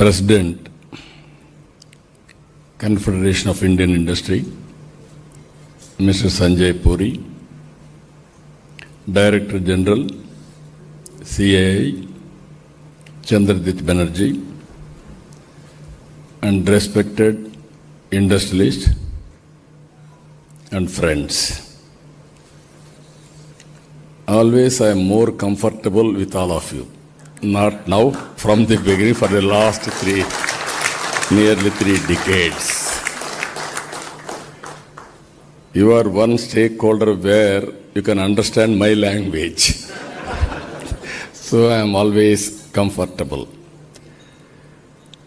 President, Confederation of Indian Industry, Mr. Sanjay Puri, Director General, CAI, Chandrababu Banerjee, and respected industrialists and friends. Always I am more comfortable with all of you. Not now, from the beginning, for the last nearly 3 decades. You are one stakeholder where you can understand my language. So I am always comfortable.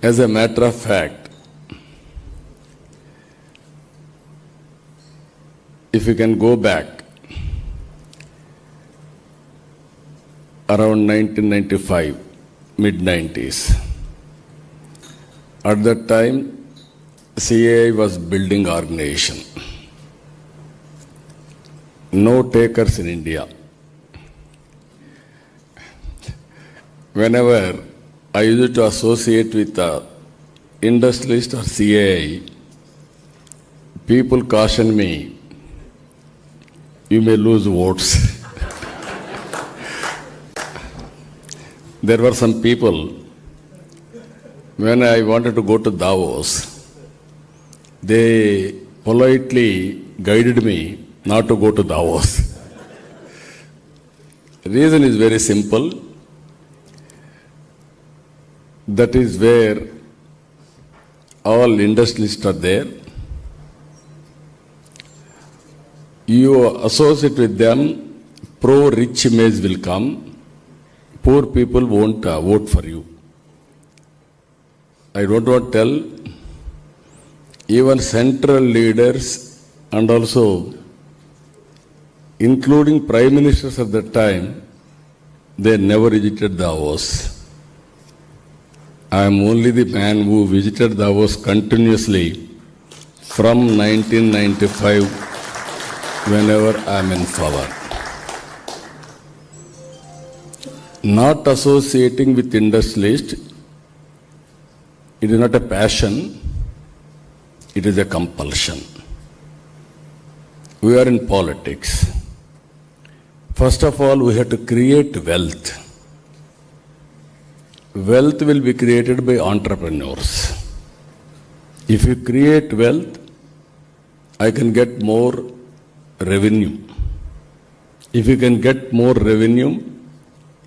As a matter of fact, if you can go back around 1995, mid-90s, at that time, CAI was building organization. No takers in India. Whenever I used to associate with the industrialist or CAI, people caution me, you may lose votes. There were some people, when I wanted to go to Davos, they politely guided me not to go to Davos. The reason is very simple. That is where all industrialists are there. You associate with them, pro-rich image will come, poor people won't vote for you. I don't want to tell, even central leaders and also including prime ministers at that time, they never visited Davos. I am only the man who visited Davos continuously from 1995 whenever I am in power. Not associating with industrialists, it is not a passion, it is a compulsion. We are in politics. First of all, we have to create wealth. Wealth will be created by entrepreneurs. If you create wealth, I can get more revenue. If you can get more revenue,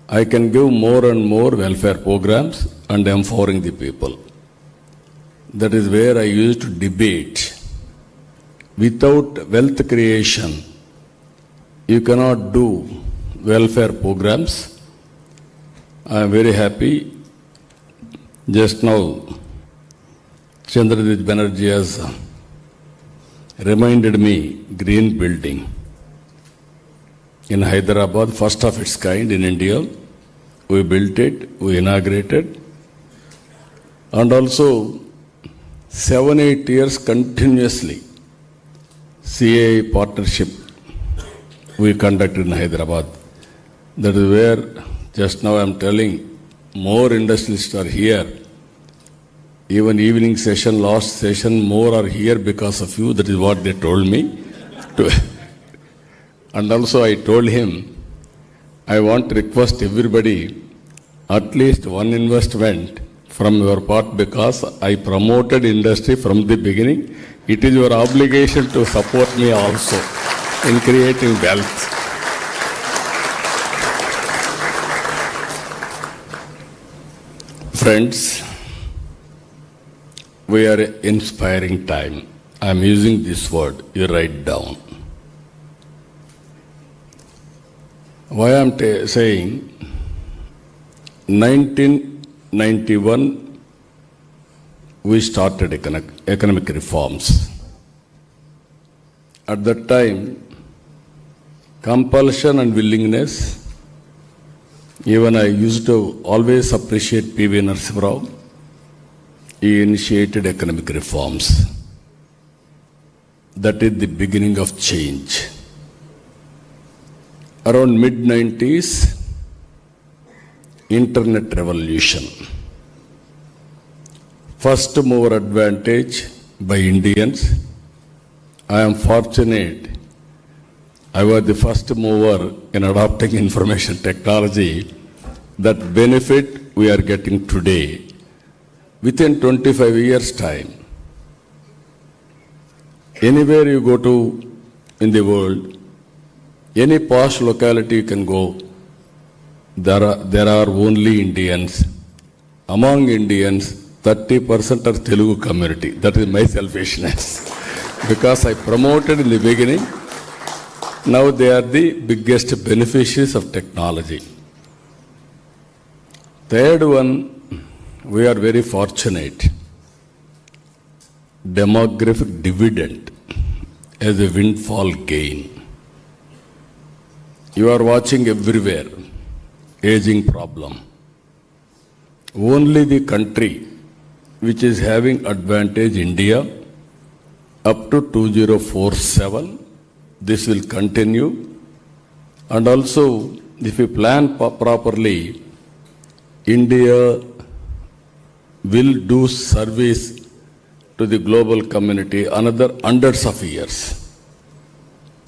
I can give more and more welfare programs and empowering the people. That is where I used to debate. Without wealth creation, you cannot do welfare programs. I am very happy. Just now, Chandrababu Banerjee has reminded me, green building in Hyderabad, first of its kind in India. We built it, we inaugurated, and also 7-8 years continuously CAI partnership we conducted in Hyderabad. That is where just now I am telling, more industrialists are here. Even evening session, last session, more are here because of you. That is what they told me. And also I told him, I want to request everybody, at least one investment from your part, because I promoted industry from the beginning. It is your obligation to support me also in creating wealth. Friends, we are an inspiring time. I am using this word, you write down. Why I am saying, 1991, we started economic reforms. At that time, compulsion and willingness, even I used to always appreciate P.V. Narasimha Rao. He initiated economic reforms. That is the beginning of change. Around mid-90s, internet revolution. first mover advantage by Indians. I am fortunate I was the first mover in adopting information technology. That benefit we are getting today. Within 25 years' time, anywhere you go to in the world, any posh locality you can go, there are only Indians. Among Indians, 30% are Telugu community. That is my selfishness. Because I promoted in the beginning, now they are the biggest beneficiaries of technology. Third one, we are very fortunate. Demographic dividend as a windfall gain. You are watching everywhere, aging problem. Only the country which is having advantage, India, up to 2047, this will continue. And also, if you plan properly, India will do service to the global community another hundreds of years.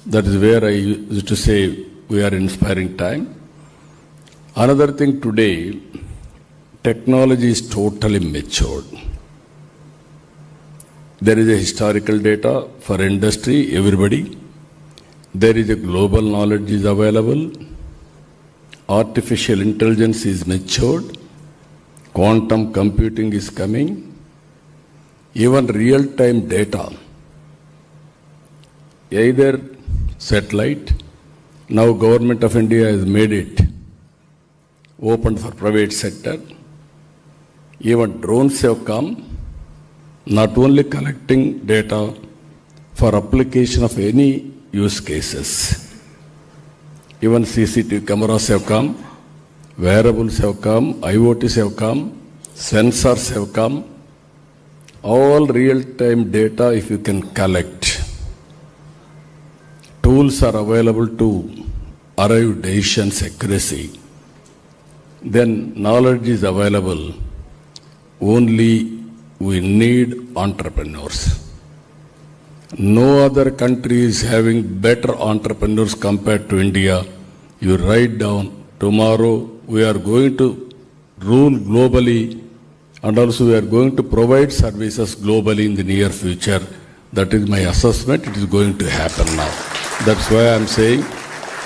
That is where I used to say we are inspiring time. Another thing today, technology is totally matured. There is a historical data for industry, everybody. There is a global knowledge is available. Artificial intelligence is matured. Quantum computing is coming. Even real-time data, either satellite, now Government of India has made it open for private sector. Even drones have come, not only collecting data for application of any use cases. Even CCTV cameras have come, wearables have come, IoTs have come, sensors have come. All real-time data if you can collect. Tools are available to arrive decisions accuracy. Then knowledge is available. Only we need entrepreneurs. No other country is having better entrepreneurs compared to India. You write down, tomorrow we are going to rule globally, and also we are going to provide services globally in the near future. That is my assessment. It is going to happen now. That's why I am saying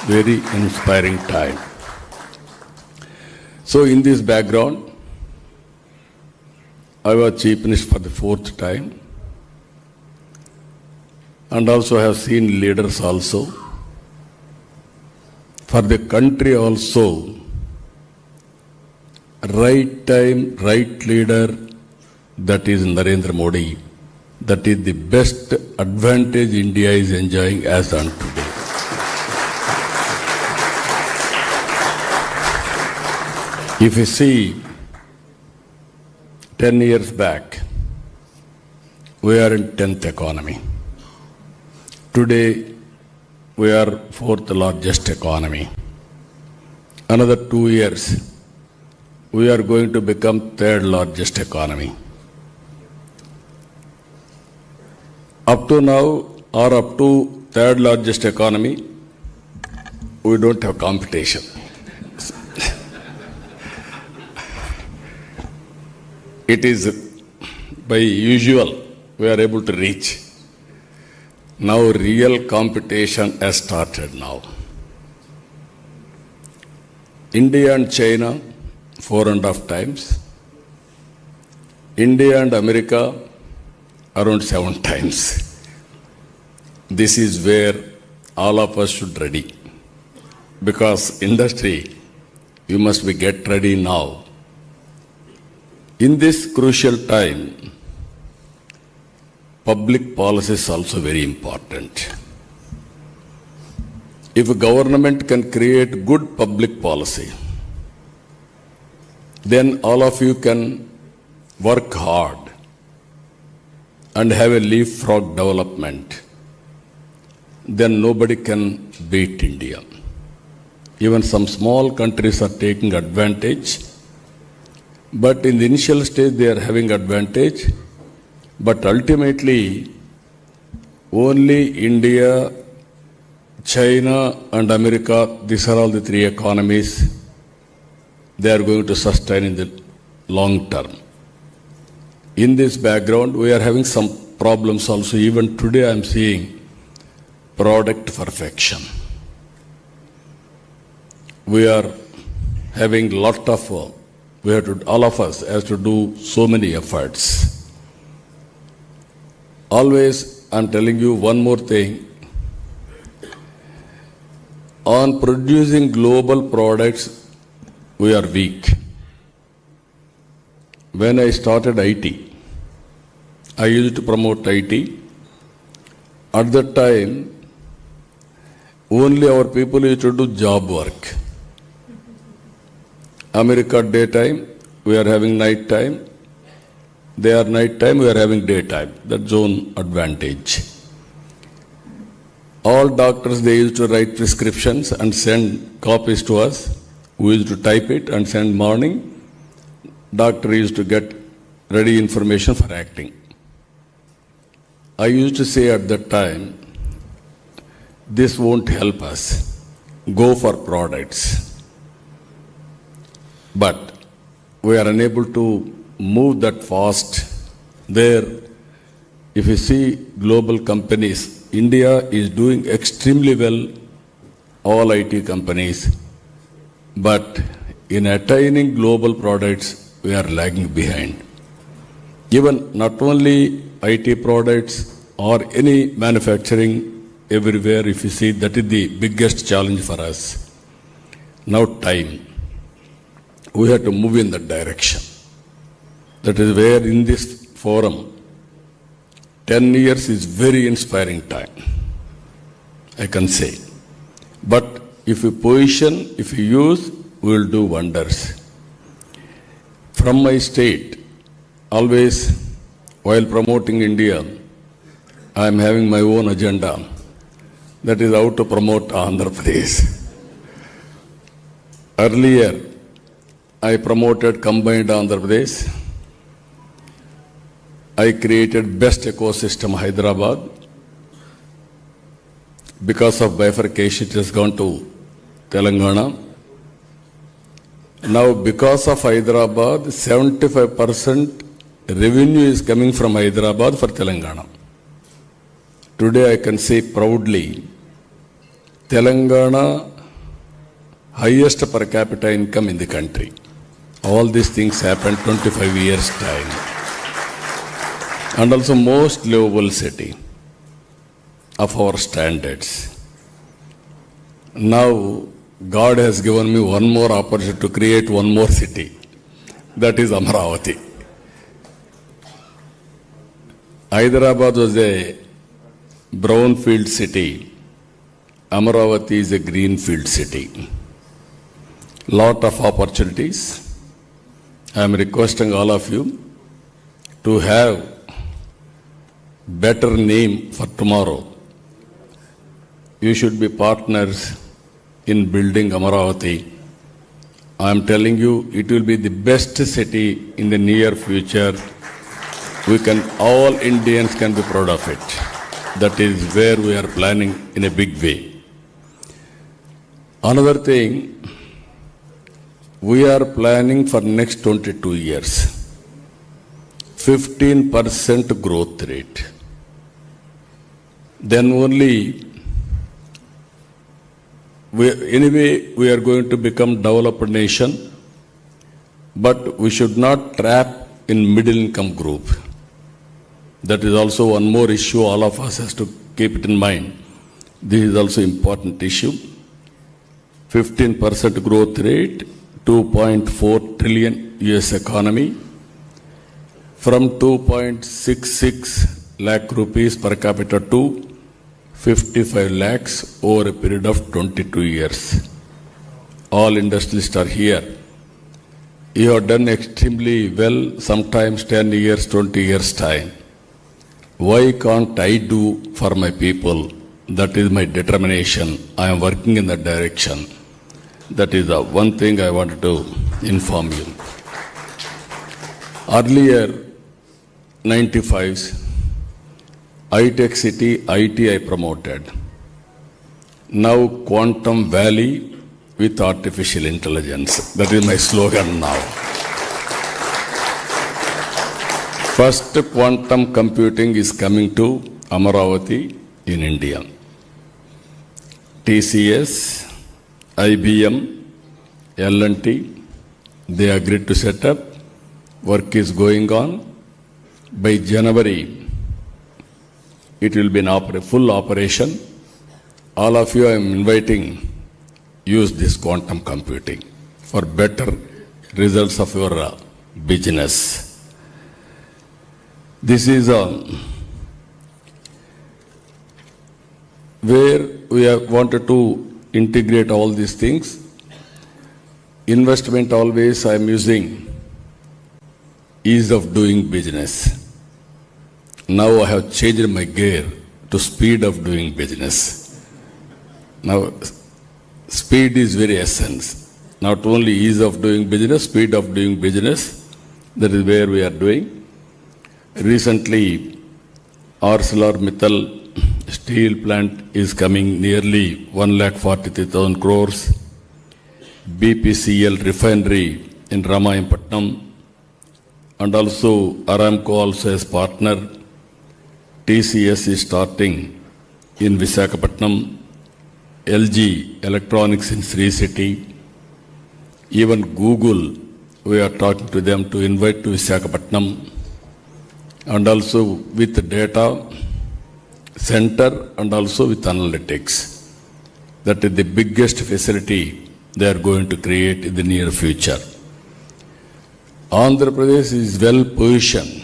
very inspiring time. So in this background, I was Chief Minister for the fourth time, and also have seen leaders also. For the country also, right time, right leader, that is Narendra Modi. That is the best advantage India is enjoying as on today. If you see, 10 years back, we are in 10th economy. Today, we are 4th largest economy. Another 2 years, we are going to become 3rd largest economy. Up to now, or up to 3rd largest economy, we don't have competition. It is by usual we are able to reach. Now real competition has started now. India and China 4.5 times. India and America around 7 times. This is where all of us should ready. Because industry, you must be get ready now. In this crucial time, public policy is also very important. If a government can create good public policy, then all of you can work hard and have a leapfrog development. Then nobody can beat India. Even some small countries are taking advantage. But in the initial stage, they are having advantage. But ultimately, only India, China and America, these are all the three economies, they are going to sustain in the long term. In this background, we are having some problems also. Even today, I am seeing product perfection. We are having lot of, all of us has to do so many efforts. Always, I am telling you one more thing. On producing global products, we are weak. When I started IT, I used to promote IT. At that time, only our people used to do job work. America daytime, we are having night time. They are night time, we are having daytime. That's own advantage. All doctors, they used to write prescriptions and send copies to us. We used to type it and send morning. Doctor used to get ready information for acting. I used to say at that time, this won't help us. Go for products. But we are unable to move that fast. There, if you see global companies, India is doing extremely well, all IT companies. But in attaining global products, we are lagging behind. Even not only IT products or any manufacturing everywhere, if you see, that is the biggest challenge for us. Now time. We have to move in that direction. That is where in this forum, 10 years is very inspiring time, I can say. But if you position, if you use, we will do wonders. From my state, always while promoting India, I am having my own agenda. That is how to promote Andhra Pradesh. Earlier, I promoted combined Andhra Pradesh. I created best ecosystem Hyderabad. Because of bifurcation, it has gone to Telangana. Now, because of Hyderabad, 75% revenue is coming from Hyderabad for Telangana. Today, I can say proudly, Telangana, highest per capita income in the country. All these things happened 25 years time. And also most livable city of our standards. Now, God has given me one more opportunity to create one more city. That is Amaravati. Hyderabad was a brownfield city. Amaravati is a greenfield city. Lot of opportunities. I am requesting all of you to have better name for tomorrow. You should be partners in building Amaravati. I am telling you, it will be the best city in the near future. All Indians can be proud of it. That is where we are planning in a big way. Another thing, we are planning for next 22 years, 15% growth rate. Then only, we are going to become developed nation, but we should not trap in middle income group. That is also one more issue all of us has to keep it in mind. This is also important issue. 15% growth rate, 2.4 trillion US economy, from 2.66 lakh rupees per capita to 55 lakhs over a period of 22 years. All industrialists are here. You have done extremely well, sometimes 10 years, 20 years time. Why can't I do for my people? That is my determination. I am working in that direction. That is the one thing I wanted to inform you. Earlier, 95s, high-tech city, IT I promoted. Now Quantum Valley with artificial intelligence. That is my slogan now. First quantum computing is coming to Amaravati in India. TCS, IBM, L&T, they agreed to set up. Work is going on. By January, it will be in full operation. All of you I am inviting, use this quantum computing for better results of your business. This is where we have wanted to integrate all these things. Investment always I am using ease of doing business. Now I have changed my gear to speed of doing business. Now speed is very essence. Not only ease of doing business, speed of doing business. That is where we are doing. Recently, ArcelorMittal steel plant is coming nearly 1,43,000 crores. BPCL refinery in Ramayapatnam, and also Aramco also as partner. TCS is starting in Visakhapatnam. LG Electronics in Sri City. Even Google, we are talking to them to invite to Visakhapatnam. And also with data center and also with analytics. That is the biggest facility they are going to create in the near future. Andhra Pradesh is well positioned.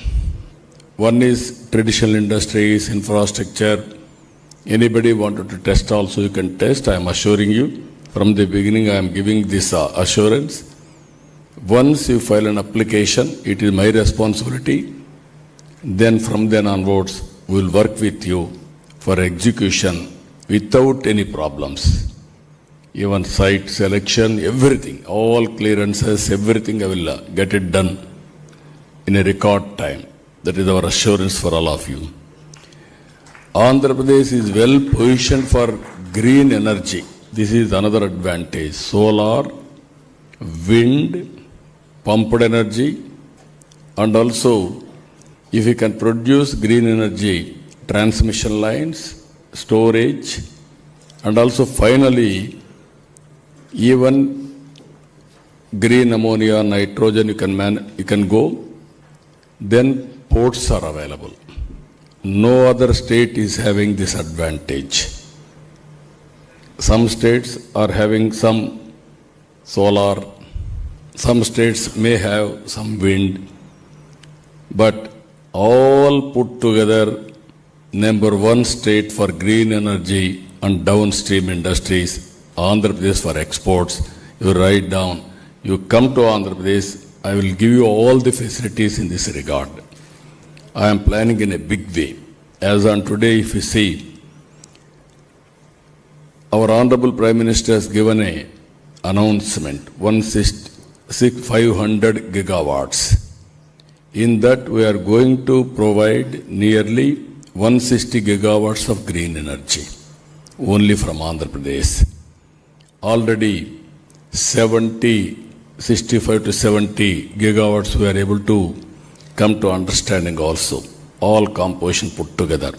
One is traditional industries, infrastructure. Anybody wanted to test also, you can test. I am assuring you, from the beginning I am giving this assurance. Once you file an application, it is my responsibility. Then from then onwards, we will work with you for execution without any problems. Even site selection, everything, all clearances, everything I will get it done in a record time. That is our assurance for all of you. Andhra Pradesh is well positioned for green energy. This is another advantage. Solar, wind, pumped energy, and also if you can produce green energy, transmission lines, storage, and also finally even green ammonia, nitrogen you can go. Then ports are available. No other state is having this advantage. Some states are having some solar, some states may have some wind, but all put together, number one state for green energy and downstream industries, Andhra Pradesh for exports. You write down, you come to Andhra Pradesh, I will give you all the facilities in this regard. I am planning in a big way. As on today, if you see, our Honorable Prime Minister has given a announcement, 500 gigawatts. In that, we are going to provide nearly 160 gigawatts of green energy, only from Andhra Pradesh. Already 65 to 70 gigawatts we are able to come to understanding also. All composition put together,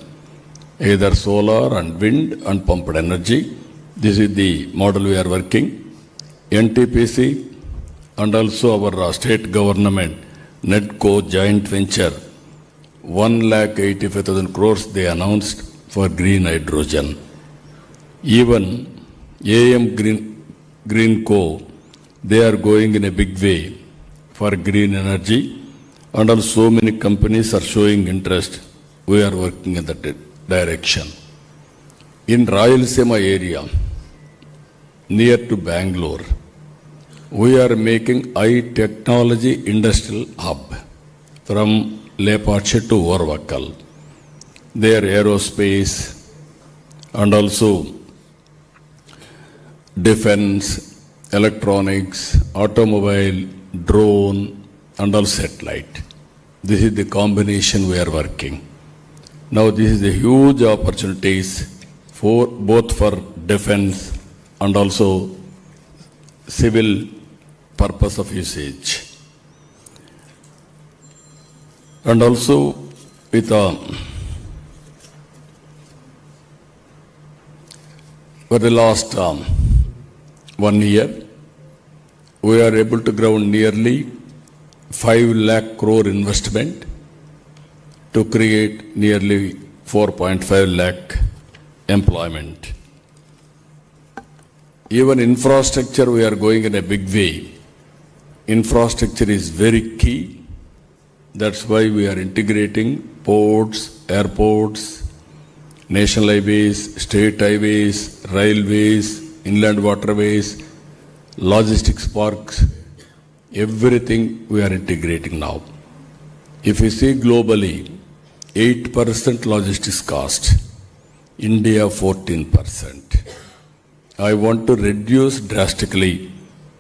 either solar and wind and pumped energy. This is the model we are working. NTPC and also our state government, NEDCO joint venture, 1,85,000 crores they announced for green hydrogen. Even AM Green Co, they are going in a big way for green energy. And also so many companies are showing interest. We are working in that direction. In Rayalaseema area, near to Bangalore, we are making high technology industrial hub from Lepache to Orvakkal. There aerospace and also defense, electronics, automobile, drone, and all satellite. This is the combination we are working. Now this is a huge opportunities for both for defense and also civil purpose of usage. And also with for the last 1 year, we are able to ground nearly 5 lakh crore investment to create nearly 4.5 lakh employment. Even infrastructure, we are going in a big way. Infrastructure is very key. That's why we are integrating ports, airports, national highways, state highways, railways, inland waterways, logistics parks, everything we are integrating now. If you see globally, 8% logistics cost, India 14%. I want to reduce drastically.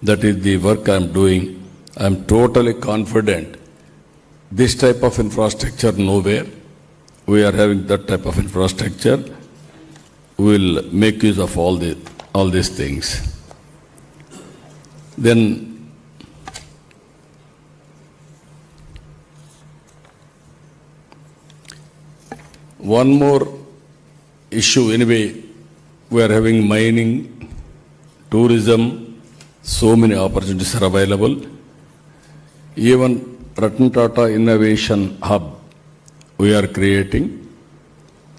That is the work I am doing. I am totally confident. This type of infrastructure nowhere. We are having that type of infrastructure. We will make use of all these things. Then one more issue anyway, we are having mining, tourism, so many opportunities are available. Even Ratan Tata Innovation Hub we are creating.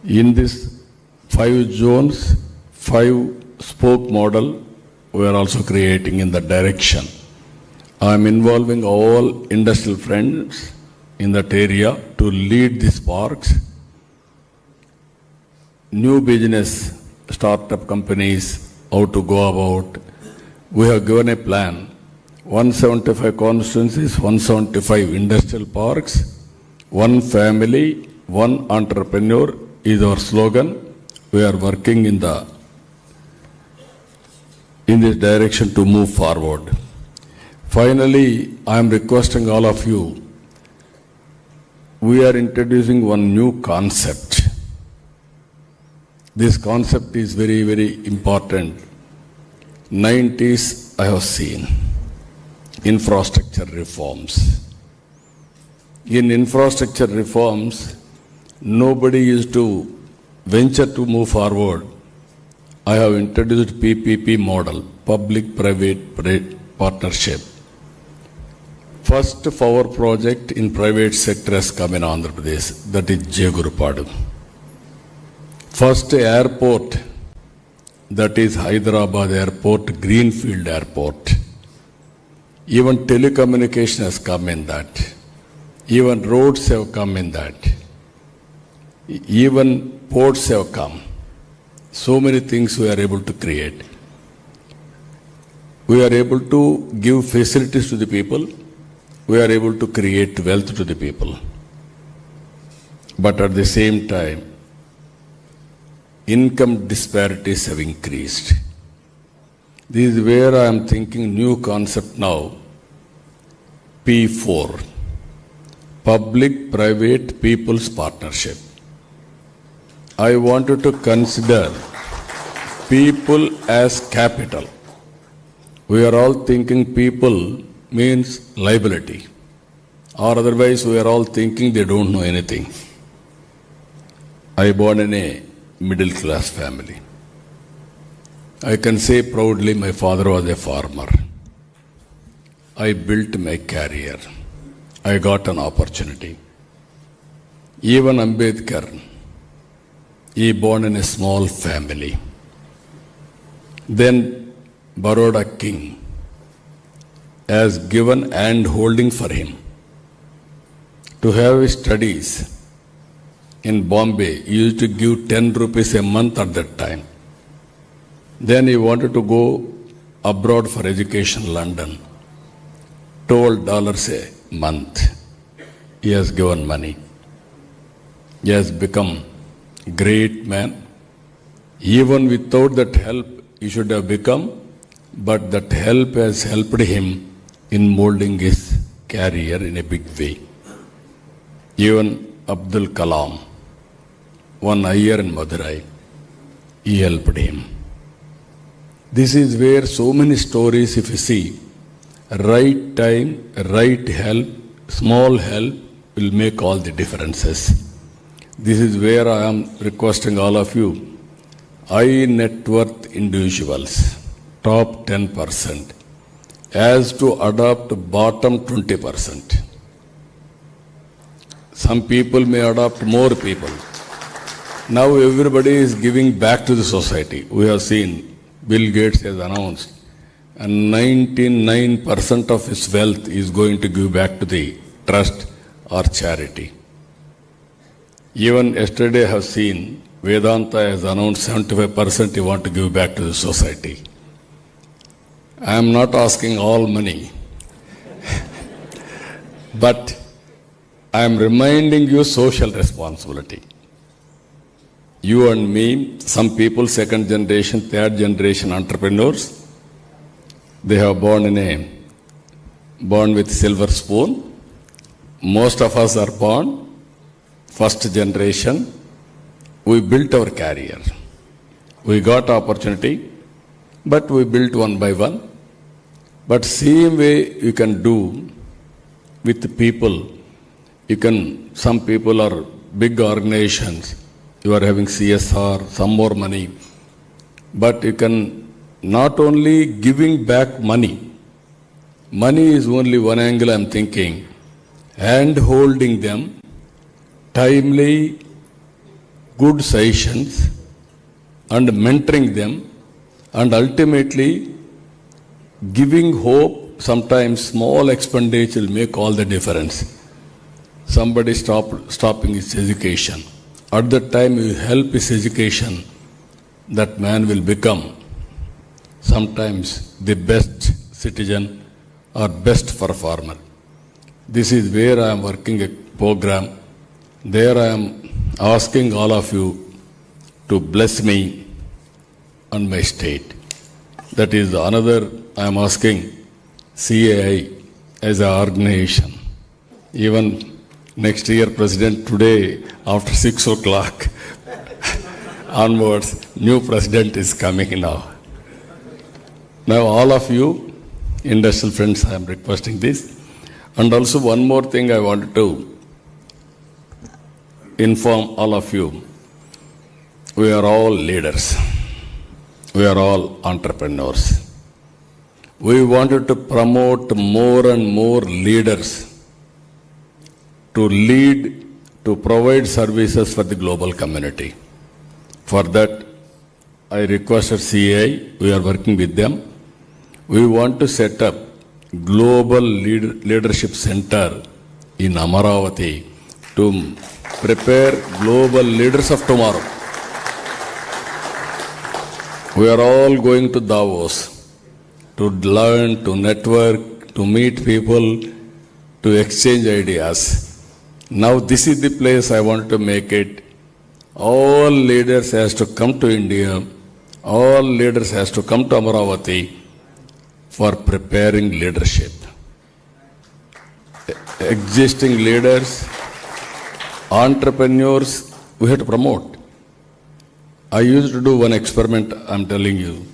In this 5 zones, 5 spoke model, we are also creating in that direction. I am involving all industrial friends in that area to lead these parks. New business, startup companies, how to go about. We have given a plan. 175 constituencies, 175 industrial parks, 1 family, 1 entrepreneur is our slogan. We are working in this direction to move forward. Finally, I am requesting all of you, we are introducing one new concept. This concept is very, very important. 90s I have seen infrastructure reforms. In infrastructure reforms, nobody used to venture to move forward. I have introduced PPP model, public-private partnership. First power project in private sector has come in Andhra Pradesh, that is Jegurupadu. First airport, that is Hyderabad Airport, Greenfield Airport. Even telecommunication has come in that. Even roads have come in that. Even ports have come. So many things we are able to create. We are able to give facilities to the people. We are able to create wealth to the people. But at the same time, income disparities have increased. This is where I am thinking new concept now. P4, Public-Private People's Partnership. I wanted to consider people as capital. We are all thinking people means liability. Or otherwise we are all thinking they don't know anything. I born in a middle class family. I can say proudly my father was a farmer. I built my career. I got an opportunity. Even Ambedkar, he born in a small family. Then Baroda king has given hand holding for him to have his studies. In Bombay, he used to give 10 rupees a month at that time. Then he wanted to go abroad for education, London. $12 a month. He has given money. He has become a great man. Even without that help, he should have become, but that help has helped him in molding his career in a big way. Even Abdul Kalam, one year in Madurai, he helped him. This is where so many stories, if you see, right time, right help, small help will make all the differences. This is where I am requesting all of you, high net worth individuals, top 10%, as to adopt bottom 20%. Some people may adopt more people. Now everybody is giving back to the society. We have seen Bill Gates has announced, and 99% of his wealth is going to give back to the trust or charity. Even yesterday I have seen Vedanta has announced 75% he want to give back to the society. I am not asking all money, but I am reminding you social responsibility. You and me, some people, second generation, third generation entrepreneurs, they have born with silver spoon. Most of us are born first generation. We built our career. We got opportunity, but we built one by one. But same way you can do with people. You can, some people are big organizations. You are having CSR, some more money. But you can not only giving back money. Money is only one angle I am thinking. Hand holding them, timely, good sessions, and mentoring them, and ultimately giving hope. Sometimes small expenditure will make all the difference. Somebody stopping his education. At that time you help his education, that man will become sometimes the best citizen or best performer. This is where I am working a program. There I am asking all of you to bless me and my state. That is another I am asking CAI as an organization. Even next year, President, today after 6 o'clock onwards, new president is coming now. Now all of you, industrial friends, I am requesting this. And also one more thing I wanted to inform all of you. We are all leaders. We are all entrepreneurs. We wanted to promote more and more leaders to lead, to provide services for the global community. For that, I requested CAI, we are working with them. We want to set up Global Leadership Center in Amaravati to prepare global leaders of tomorrow. We are all going to Davos to learn, to network, to meet people, to exchange ideas. Now this is the place I want to make it. All leaders has to come to India. All leaders has to come to Amaravati for preparing leadership. Existing leaders, entrepreneurs, we have to promote. I used to do one experiment, I'm telling you.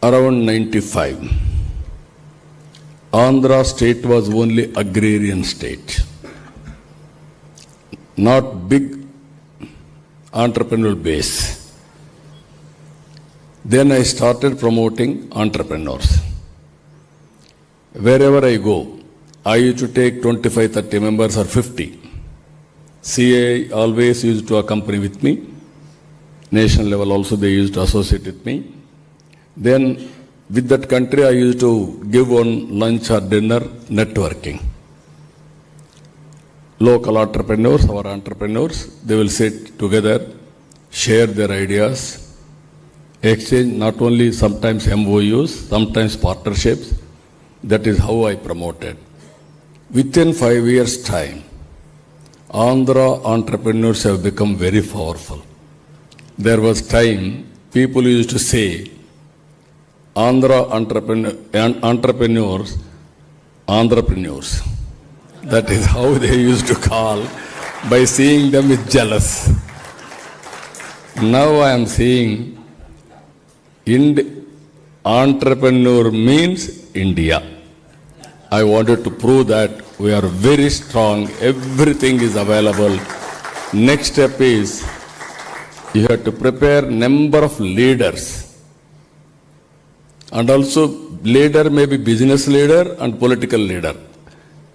Around 95, Andhra state was only agrarian state. Not big entrepreneurial base. Then I started promoting entrepreneurs. Wherever I go, I used to take 25-30 members or 50. CA always used to accompany with me. National level also they used to associate with me. Then with that country I used to give one lunch or dinner networking. Local entrepreneurs, our entrepreneurs, they will sit together, share their ideas, exchange not only sometimes MOUs, sometimes partnerships. That is how I promoted. Within 5 years' time, Andhra entrepreneurs have become very powerful. There was time people used to say, Andhra entrepreneurs. That is how they used to call. By seeing them with jealous. Now I am seeing entrepreneur means India. I wanted to prove that we are very strong. Everything is available. Next step is you have to prepare number of leaders. And also leader may be business leader and political leader.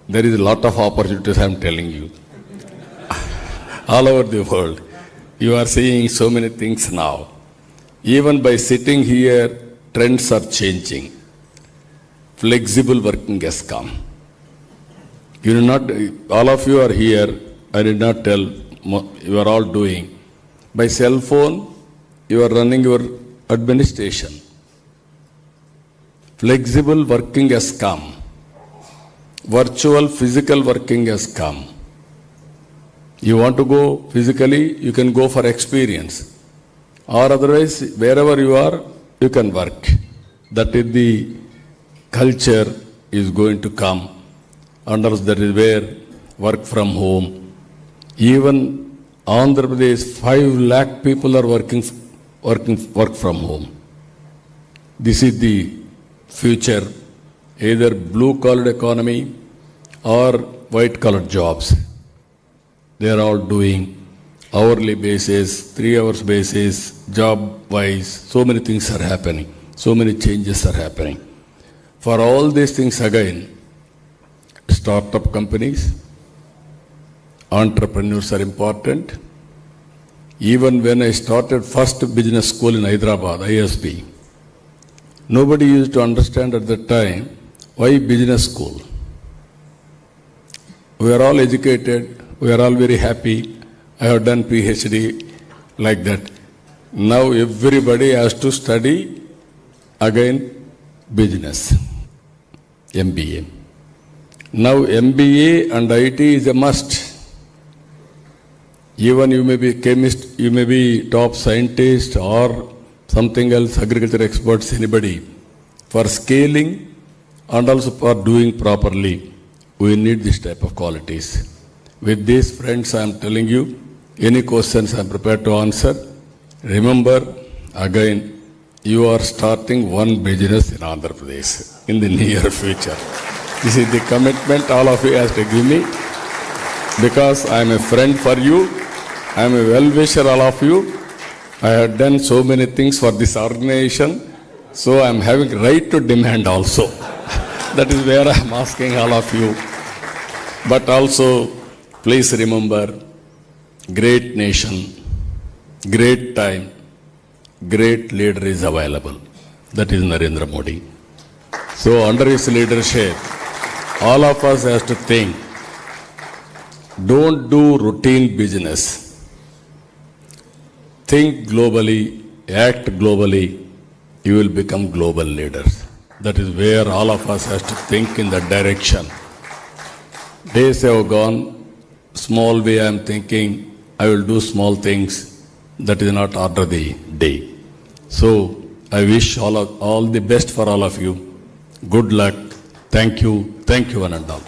There is a lot of opportunities, I am telling you. All over the world. You are seeing so many things now. Even by sitting here, trends are changing. Flexible working has come. You do not, all of you are here, I did not tell, you are all doing. By cell phone, you are running your administration. Flexible working has come. Virtual physical working has come. You want to go physically, you can go for experience. Or otherwise, wherever you are, you can work. That is the culture is going to come. And also that is where work from home. Even Andhra Pradesh, 5 lakh people are work from home. This is the future, either blue-collar economy or white-collar jobs. They are all doing hourly basis, 3 hours basis, job-wise. So many things are happening. So many changes are happening. For all these things again, startup companies, entrepreneurs are important. Even when I started first business school in Hyderabad, ISB, nobody used to understand at that time why business school. We are all educated. We are all very happy. I have done PhD like that. Now everybody has to study again business, MBA. Now MBA and IT is a must. Even you may be chemist, you may be top scientist or something else, agriculture experts, anybody. For scaling and also for doing properly, we need this type of qualities. With these friends, I am telling you, any questions I am prepared to answer. Remember, again, you are starting one business in Andhra Pradesh in the near future. This is the commitment all of you have to give me, because I am a friend for you. I am a well-wisher all of you. I have done so many things for this organization, so I am having right to demand also. That is where I am asking all of you. But also, please remember, great nation, great time, great leader is available. That is Narendra Modi. So under his leadership, all of us have to think, don't do routine business. Think globally, act globally, you will become global leaders. That is where all of us have to think in that direction. Days have gone, small way I am thinking, I will do small things. That is not order the day. So I wish all the best for all of you. Good luck. Thank you, one and all.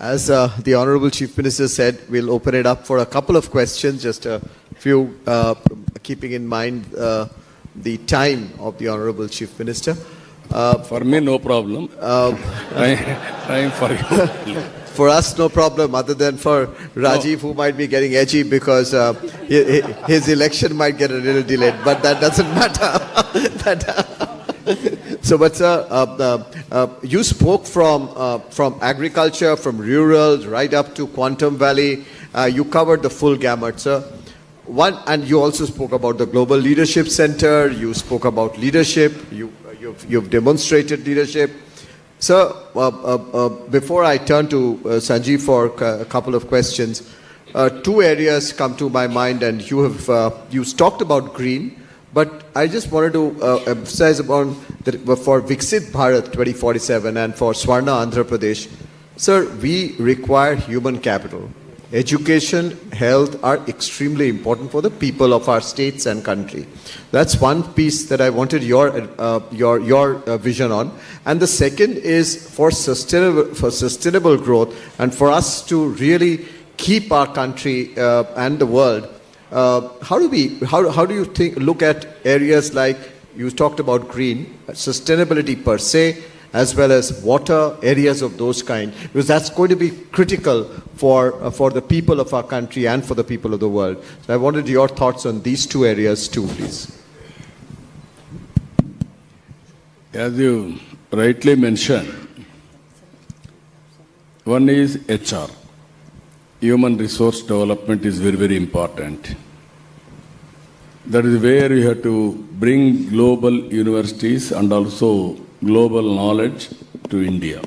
As the Honorable Chief Minister said, we'll open it up for a couple of questions, just a few, keeping in mind the time of the Honorable Chief Minister. For me, no problem. Time for you. For us, no problem, other than for Rajiv, who might be getting edgy because his election might get a little delayed, but that doesn't matter. So, but sir, you spoke from agriculture, from rural, right up to Quantum Valley. You covered the full gamut, sir. And you also spoke about the Global Leadership Center. You spoke about leadership. You've demonstrated leadership. Sir, before I turn to Sanjeev for a couple of questions, two areas come to my mind, and you've talked about green, But I just wanted to emphasize upon that for Viksit Bharat 2047 and for Swarna Andhra Pradesh, sir, we require human capital. Education, health are extremely important for the people of our states and country. That's one piece that I wanted your vision on. And the second is for sustainable growth and for us to really keep our country and the world. How do you look at areas like you talked about green sustainability per se, as well as water, areas of those kind, because that's going to be critical for the people of our country and for the people of the world. So I wanted your thoughts on these two areas too, please. As you rightly mentioned, one is HR. Human resource development is very, very important. That is where you have to bring global universities and also global knowledge to India.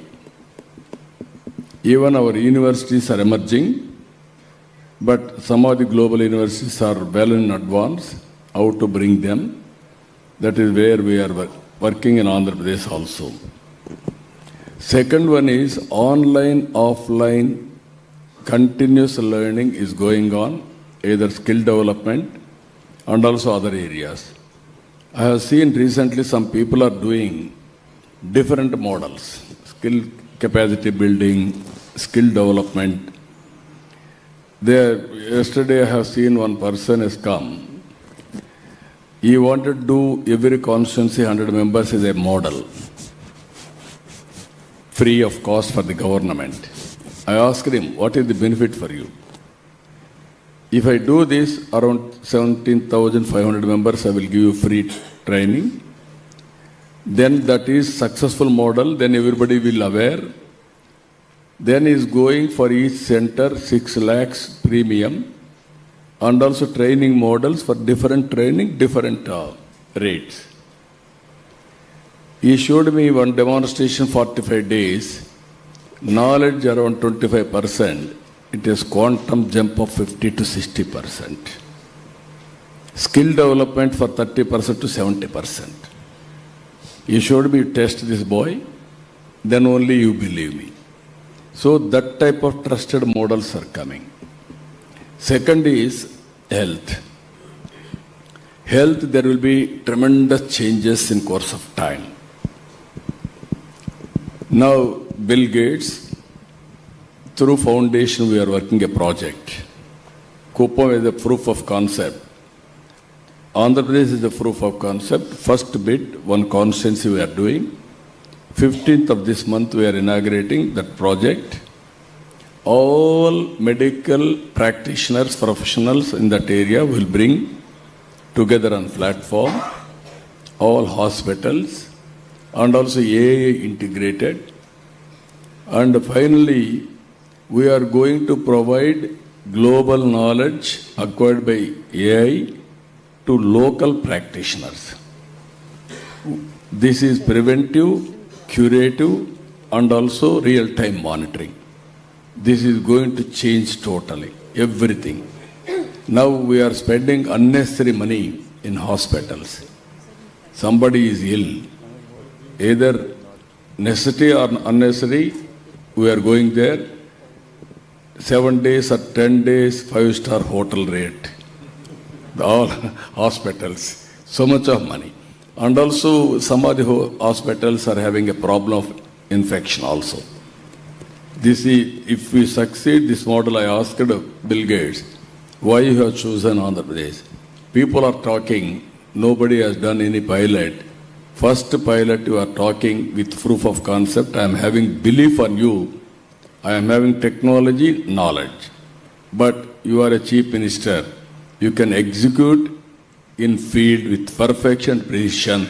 Even our universities are emerging, but some of the global universities are well in advance. How to bring them? That is where we are working in Andhra Pradesh also. Second one is online, offline, continuous learning is going on, either skill development and also other areas. I have seen recently some people are doing different models, skill capacity building, skill development. Yesterday I have seen one person has come. He wanted to do every constituency 100 members as a model, free of cost for the government. I asked him, what is the benefit for you? If I do this, around 17,500 members, I will give you free training. Then that is successful model, then everybody will aware. Then is going for each center 6 lakhs premium and also training models for different training, different rates. He showed me one demonstration 45 days, knowledge around 25%, it is quantum jump of 50 to 60%. Skill development for 30% to 70%. You showed me test this boy, then only you believe me. So that type of trusted models are coming. Second is health. Health, there will be tremendous changes in course of time. Now, Bill Gates, through foundation we are working a project. Kupam is a proof of concept. Andhra Pradesh is the proof of concept. First bit, one constituency we are doing. 15th of this month we are inaugurating that project. All medical practitioners, professionals in that area will bring together on platform, all hospitals and also AI integrated. And finally, we are going to provide global knowledge acquired by AI to local practitioners. This is preventive, curative, and also real-time monitoring. This is going to change totally everything. Now we are spending unnecessary money in hospitals. Somebody is ill, either necessary or unnecessary, we are going there. 7 days or 10 days, 5-star hotel rate. All hospitals, so much of money. And also some of the hospitals are having a problem of infection also. This is, if we succeed this model, I asked Bill Gates, why you have chosen Andhra Pradesh? People are talking, nobody has done any pilot. First pilot you are talking with proof of concept. I am having belief on you. I am having technology, knowledge. But you are a chief minister. You can execute in field with perfection, precision.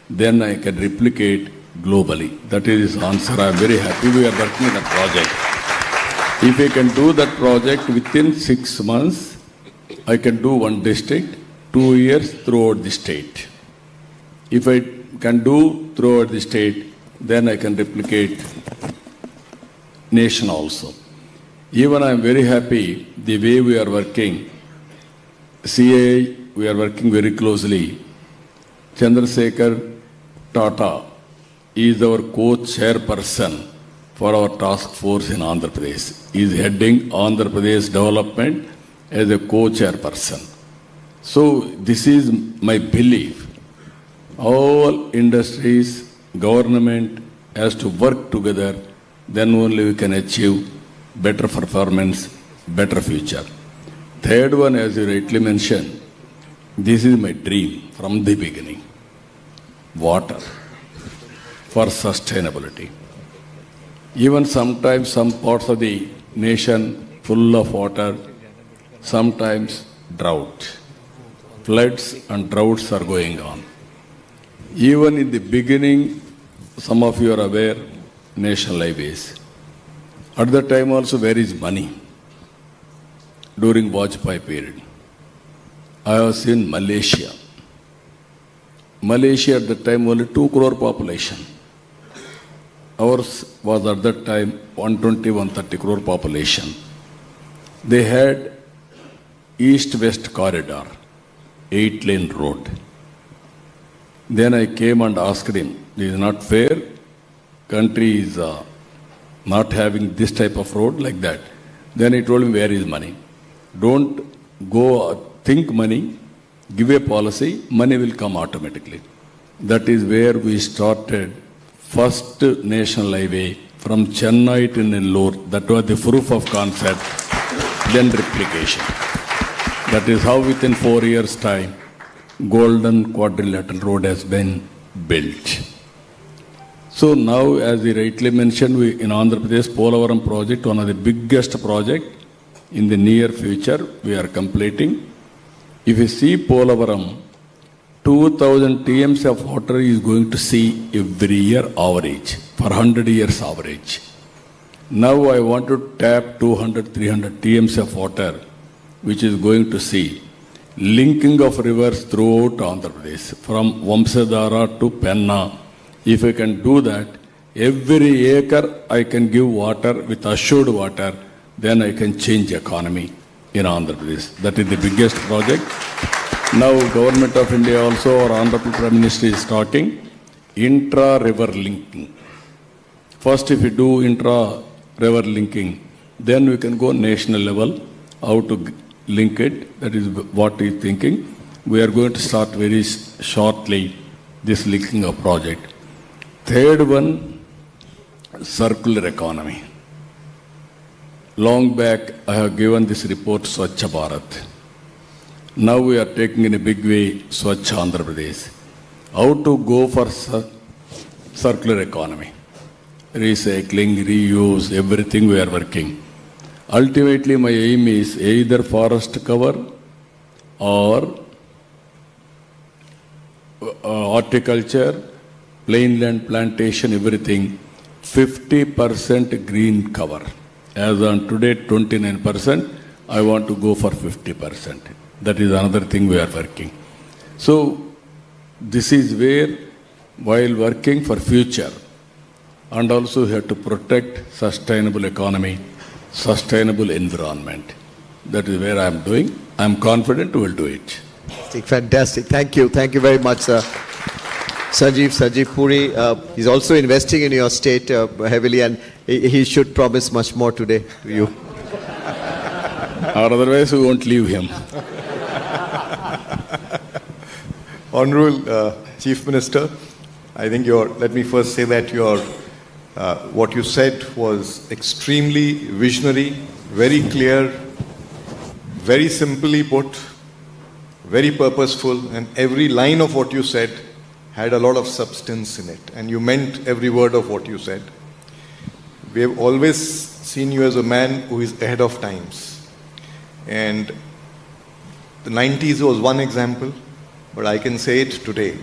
Then I can replicate globally. That is his answer. I am very happy we are working on that project. If I can do that project within 6 months, I can do one district, 2 years throughout the state. If I can do throughout the state, then I can replicate nation also. Even I am very happy the way we are working. CA, we are working very closely. Chandrasekhar Tata is our co-chairperson for our task force in Andhra Pradesh. He is heading Andhra Pradesh development as a co-chairperson. So this is my belief. All industries, government has to work together, then only we can achieve better performance, better future. Third one, as you rightly mentioned, this is my dream from the beginning. Water for sustainability. Even sometimes some parts of the nation full of water, sometimes drought. Floods and droughts are going on. Even in the beginning, some of you are aware, national highways. At that time also, where is money? During Vajpayee period. I was in Malaysia. Malaysia at that time only 2 crore population. Ours was at that time 120-130 crore population. They had east-west corridor, 8-lane road. Then I came and asked him, this is not fair. Country is not having this type of road like that. Then he told me, where is money? Don't go think money, give a policy, money will come automatically. That is where we started first national highway from Chennai to Nellore. That was the proof of concept, then replication. That is how within 4 years' time, Golden Quadrilateral Road has been built. So now, as we rightly mentioned, we in Andhra Pradesh, Polavaram project, one of the biggest project in the near future, we are completing. If you see Polavaram, 2,000 TMs of water is going to see every year average, for 100 years average. Now I want to tap 200, 300 TMs of water, which is going to see linking of rivers throughout Andhra Pradesh, from Vamsadhara to Penna. If I can do that, every acre I can give water with assured water, then I can change economy in Andhra Pradesh. That is the biggest project. Now Government of India also, our Honorable Prime Minister is starting intra-river linking. First, if we do intra-river linking, then we can go national level, how to link it. That is what he is thinking. We are going to start very shortly this linking of project. Third one, circular economy. Long back, I have given this report, Swachh Bharat. Now we are taking in a big way Swachh Andhra Pradesh. How to go for circular economy? Recycling, reuse, everything we are working. Ultimately, my aim is either forest cover or horticulture, plainland plantation, everything, 50% green cover. As on today, 29%, I want to go for 50%. That is another thing we are working. So, this is where, while working for future, and also we have to protect sustainable economy, sustainable environment. That is where I am doing. I am confident we will do it. Fantastic. Thank you. Thank you very much, sir. Sanjeev Puri, he's also investing in your state heavily, and he should promise much more today to you. Or otherwise we won't leave him. Honorable Chief Minister, I think let me first say that what you said was extremely visionary, very clear, very simply put, very purposeful, and every line of what you said had a lot of substance in it, and you meant every word of what you said. We have always seen you as a man who is ahead of times. And the 90s was one example, but I can say it today.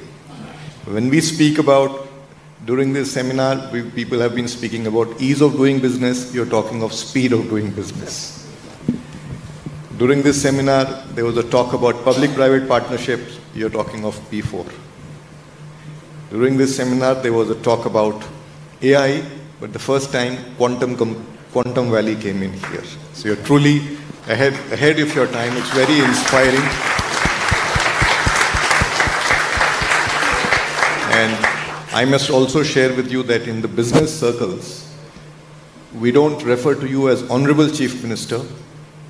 When we speak about, during this seminar, people have been speaking about ease of doing business, you're talking of speed of doing business. During this seminar, there was a talk about public-private partnerships, you're talking of P4. During this seminar, there was a talk about AI, but the first time Quantum Valley came in here. So you're truly ahead of your time. It's very inspiring. And I must also share with you that in the business circles, we don't refer to you as Honorable Chief Minister.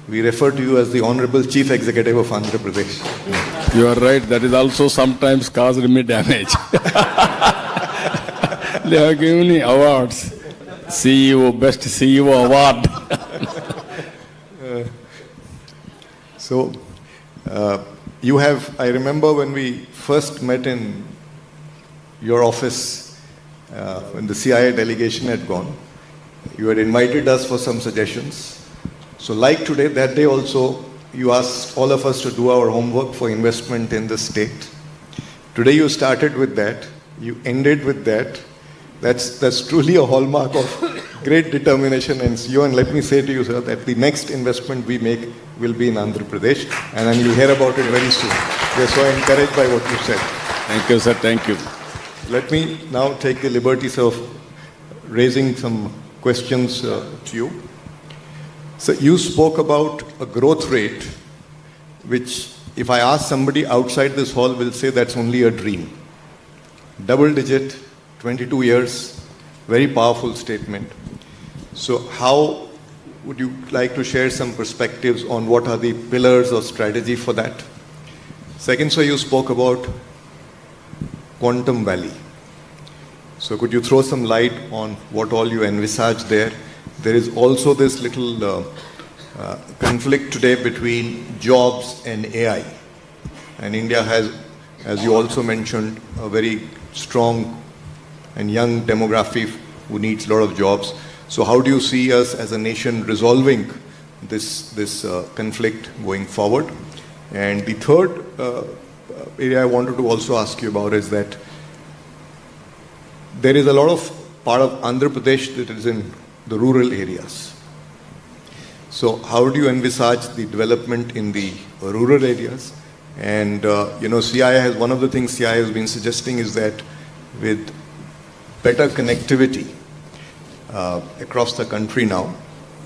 We refer to you as the Honorable Chief Executive of Andhra Pradesh. You are right. That is also sometimes caused me damage. They have given me awards. CEO, Best CEO Award. So, I remember when we first met in your office, when the CIA delegation had gone, you had invited us for some suggestions. So like today, that day also, you asked all of us to do our homework for investment in the state. Today you started with that, you ended with that. That's truly a hallmark of great determination and CEO. And let me say to you, sir, that the next investment we make will be in Andhra Pradesh, and then you'll hear about it very soon. We are so encouraged by what you said. Thank you, sir. Thank you. Let me now take the liberties of raising some questions to you. So you spoke about a growth rate, which if I ask somebody outside this hall will say that's only a dream. Double digit, 22 years, very powerful statement. So how would you like to share some perspectives on what are the pillars of strategy for that? Second, sir, you spoke about Quantum Valley. So could you throw some light on what all you envisage there? There is also this little conflict today between jobs and AI. And India has, as you also mentioned, a very strong and young demography who needs a lot of jobs. So how do you see us as a nation resolving this conflict going forward? And the third area I wanted to also ask you about is that there is a lot of part of Andhra Pradesh that is in the rural areas. So how do you envisage the development in the rural areas? And CII has, one of the things CII has been suggesting is that with better connectivity across the country now,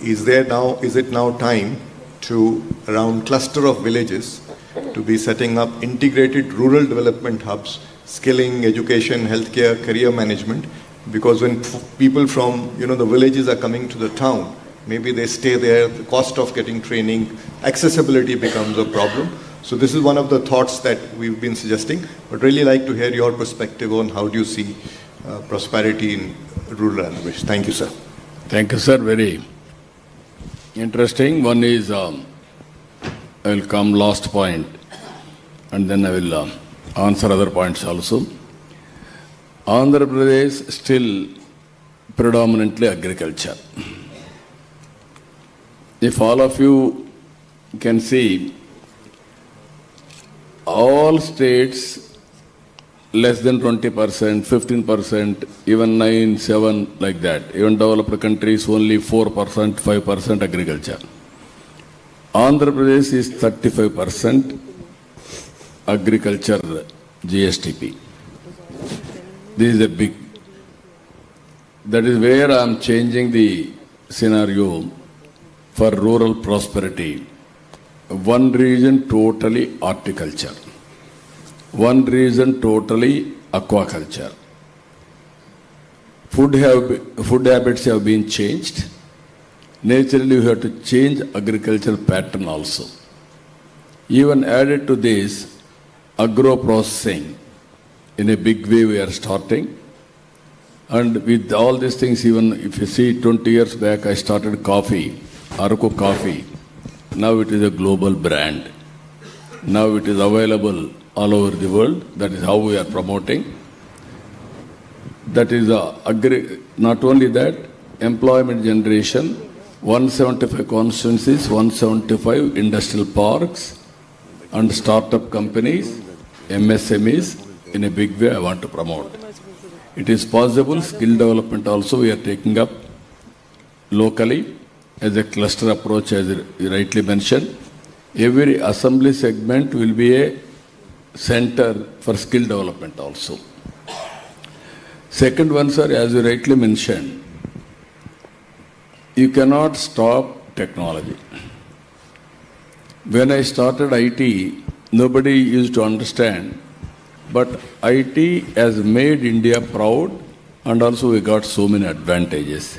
is it now time to, around cluster of villages, to be setting up integrated rural development hubs, skilling, education, healthcare, career management? Because when people from the villages are coming to the town, maybe they stay there, the cost of getting training, accessibility becomes a problem. So this is one of the thoughts that we've been suggesting, but really like to hear your perspective on how do you see prosperity in rural Andhra Pradesh. Thank you, sir. Thank you, sir. Very interesting. One is, I will come last point, and then I will answer other points also. Andhra Pradesh still predominantly agriculture. If all of you can see, all states less than 20%, 15%, even 9, 7, like that. Even developed countries only 4%, 5% agriculture. Andhra Pradesh is 35% agriculture GSTP. This is a big. That is where I am changing the scenario for rural prosperity. One region totally horticulture. One region totally aquaculture. Food habits have been changed. Naturally, we have to change agriculture pattern also. Even added to this, agro-processing, in a big way we are starting. And with all these things, even if you see 20 years back, I started coffee, Araku coffee. Now it is a global brand. Now it is available all over the world. That is how we are promoting. That is not only that, employment generation, 175 constituencies, 175 industrial parks and startup companies, MSMEs, in a big way I want to promote. It is possible, skill development also we are taking up locally as a cluster approach, as you rightly mentioned. Every assembly segment will be a center for skill development also. Second one, sir, as you rightly mentioned, you cannot stop technology. When I started IT, nobody used to understand But IT has made India proud, and also we got so many advantages.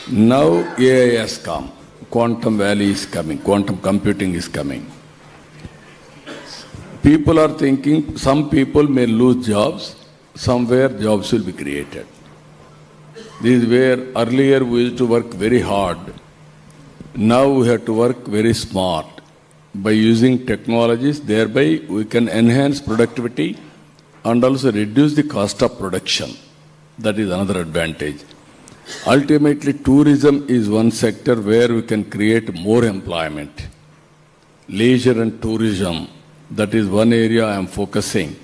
Now AI has come, quantum valley is coming, quantum computing is coming. People are thinking some people may lose jobs, somewhere jobs will be created. This is where earlier we used to work very hard. Now we have to work very smart. By using technologies, thereby we can enhance productivity and also reduce the cost of production. That is another advantage. Ultimately, tourism is one sector where we can create more employment. Leisure and tourism, that is one area I am focusing.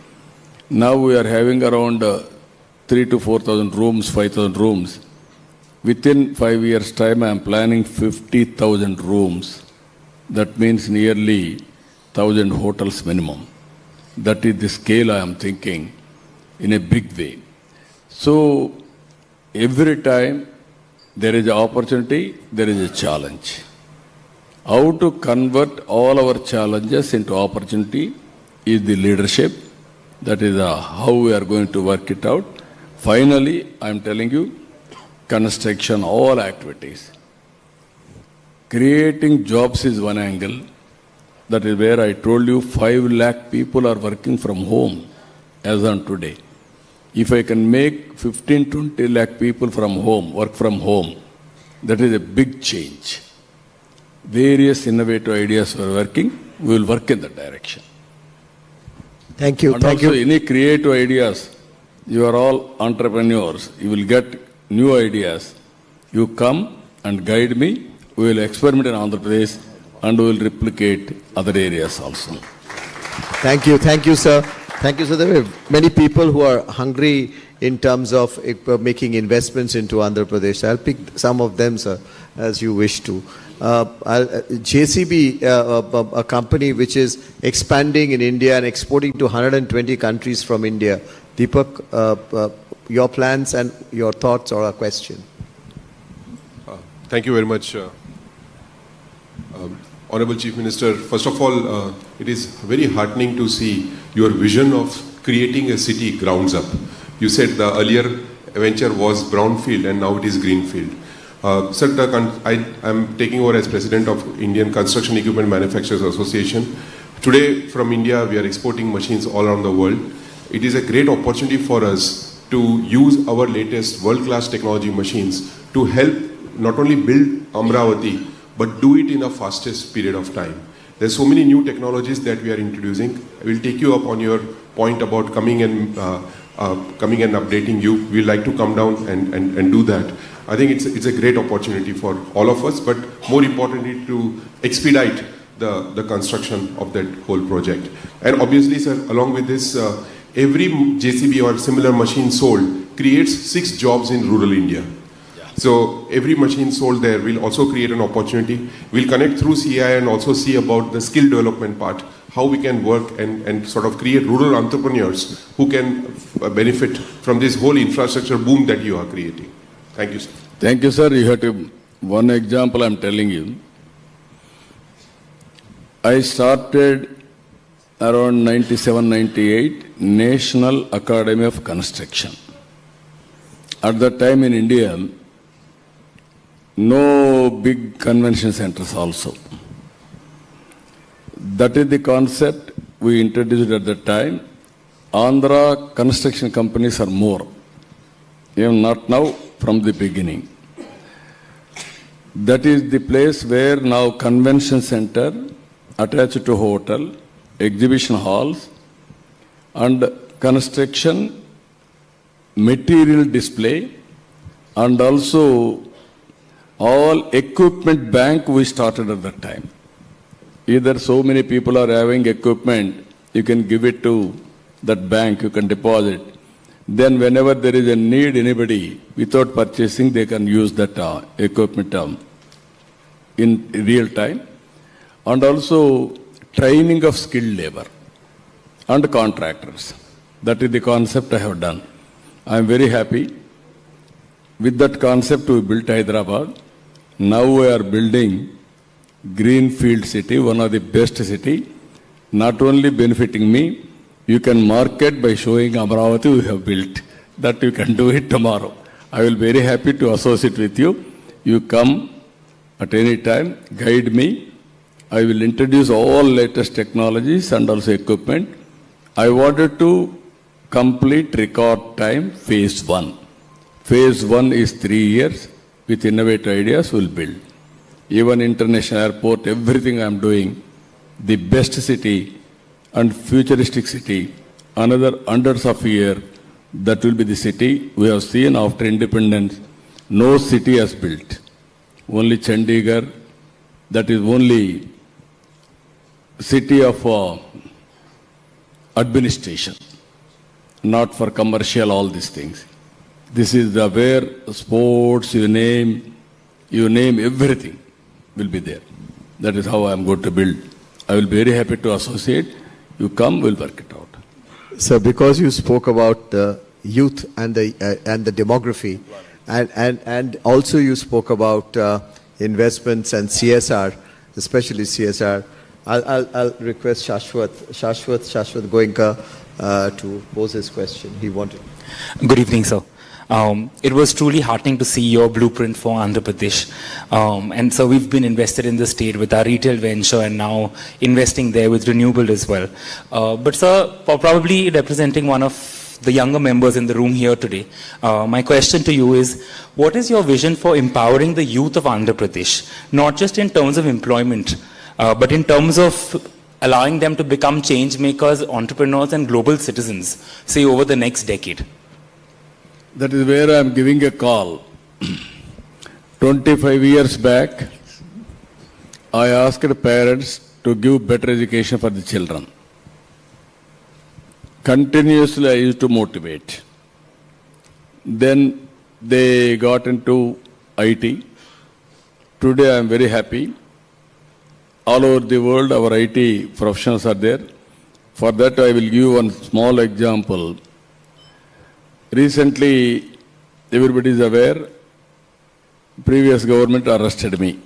Now we are having around 3,000 to 4,000 rooms, 5,000 rooms. Within 5 years' time, I am planning 50,000 rooms. That means nearly 1,000 hotels minimum. That is the scale I am thinking in a big way. So every time there is an opportunity, there is a challenge. How to convert all our challenges into opportunity is the leadership. That is how we are going to work it out. Finally, I am telling you, construction, all activities. Creating jobs is one angle. That is where I told you 5 lakh people are working from home as on today. If I can make 15-20 lakh people from home, work from home, that is a big change. Various innovative ideas were working, we will work in that direction. Thank you. And Thank also you. any creative ideas, you are all entrepreneurs, you will get new ideas. You come and guide me, we will experiment in Andhra Pradesh and we will replicate other areas also. Thank you. Thank you, sir. Thank you, sir. There are many people who are hungry in terms of making investments into Andhra Pradesh. I'll pick some of them, sir, as you wish to. JCB, a company which is expanding in India and exporting to 120 countries from India. Deepak, your plans and your thoughts or a question? Thank you very much, Honorable Chief Minister. First of all, it is very heartening to see your vision of creating a city grounds up. You said the earlier venture was brownfield and now it is greenfield. Sir, I am taking over as President of Indian Construction Equipment Manufacturers Association. Today from India we are exporting machines all around the world. It is a great opportunity for us to use our latest world-class technology machines to help not only build Amravati but do it in the fastest period of time. There's so many new technologies that we are introducing. I will take you up on your point about coming and updating you. We'd like to come down and do that. I think it's a great opportunity for all of us, but more importantly to expedite the construction of that whole project. And obviously, sir, along with this, every JCB or similar machine sold creates 6 jobs in rural India. So every machine sold there will also create an opportunity. We'll connect through CI and also see about the skill development part, how we can work and sort of create rural entrepreneurs who can benefit from this whole infrastructure boom that you are creating. Thank you, sir. Thank you, sir. You have to, one example I'm telling you. I started around 97-98 National Academy of Construction. At that time in India, no big convention centers also. That is the concept we introduced at that time. Andhra construction companies are more. Even not now, from the beginning. That is the place where now convention center attached to hotel, exhibition halls and construction material display and also all equipment bank we started at that time. Either so many people are having equipment, you can give it to that bank, you can deposit. Then whenever there is a need, anybody, without purchasing, they can use that equipment in real time. And also training of skilled labor and contractors. That is the concept I have done. I am very happy. With that concept, we built Hyderabad. Now we are building Greenfield city, one of the best city, not only benefiting me, You can market by showing Amravati we have built. That you can do it tomorrow. I will be very happy to associate with you. You come at any time, guide me. I will introduce all latest technologies and also equipment. I wanted to complete record time phase 1. Phase 1 is 3 years. With innovative ideas, we'll build. Even international airport, everything I'm doing, the best city and futuristic city, another hundreds of years, that will be the city we have seen after independence. No city has built. Only Chandigarh, that is only city of administration, not for commercial, all these things. This is the where sports, you name everything will be there. That is how I am going to build. I will be very happy to associate. You come, we'll work it out. So because you spoke about the youth and the demography, and also you spoke about investments and CSR, especially CSR, I'll request Shashwat Goenka to pose his question. He wanted. Good evening, sir. It was truly heartening to see your blueprint for Andhra Pradesh. And so we've been invested in the state with our retail venture and now investing there with renewable as well. But sir, probably representing one of the younger members in the room here today, my question to you is, what is your vision for empowering the youth of Andhra Pradesh? Not just in terms of employment, but in terms of allowing them to become change makers, entrepreneurs and global citizens, say over the next decade? That is where I am giving a call. 25 years back, I asked parents to give better education for the children. Continuously I used to motivate. Then they got into IT. Today I am very happy. All over the world our IT professionals are there. For that I will give one small example. Recently, everybody is aware, previous government arrested me.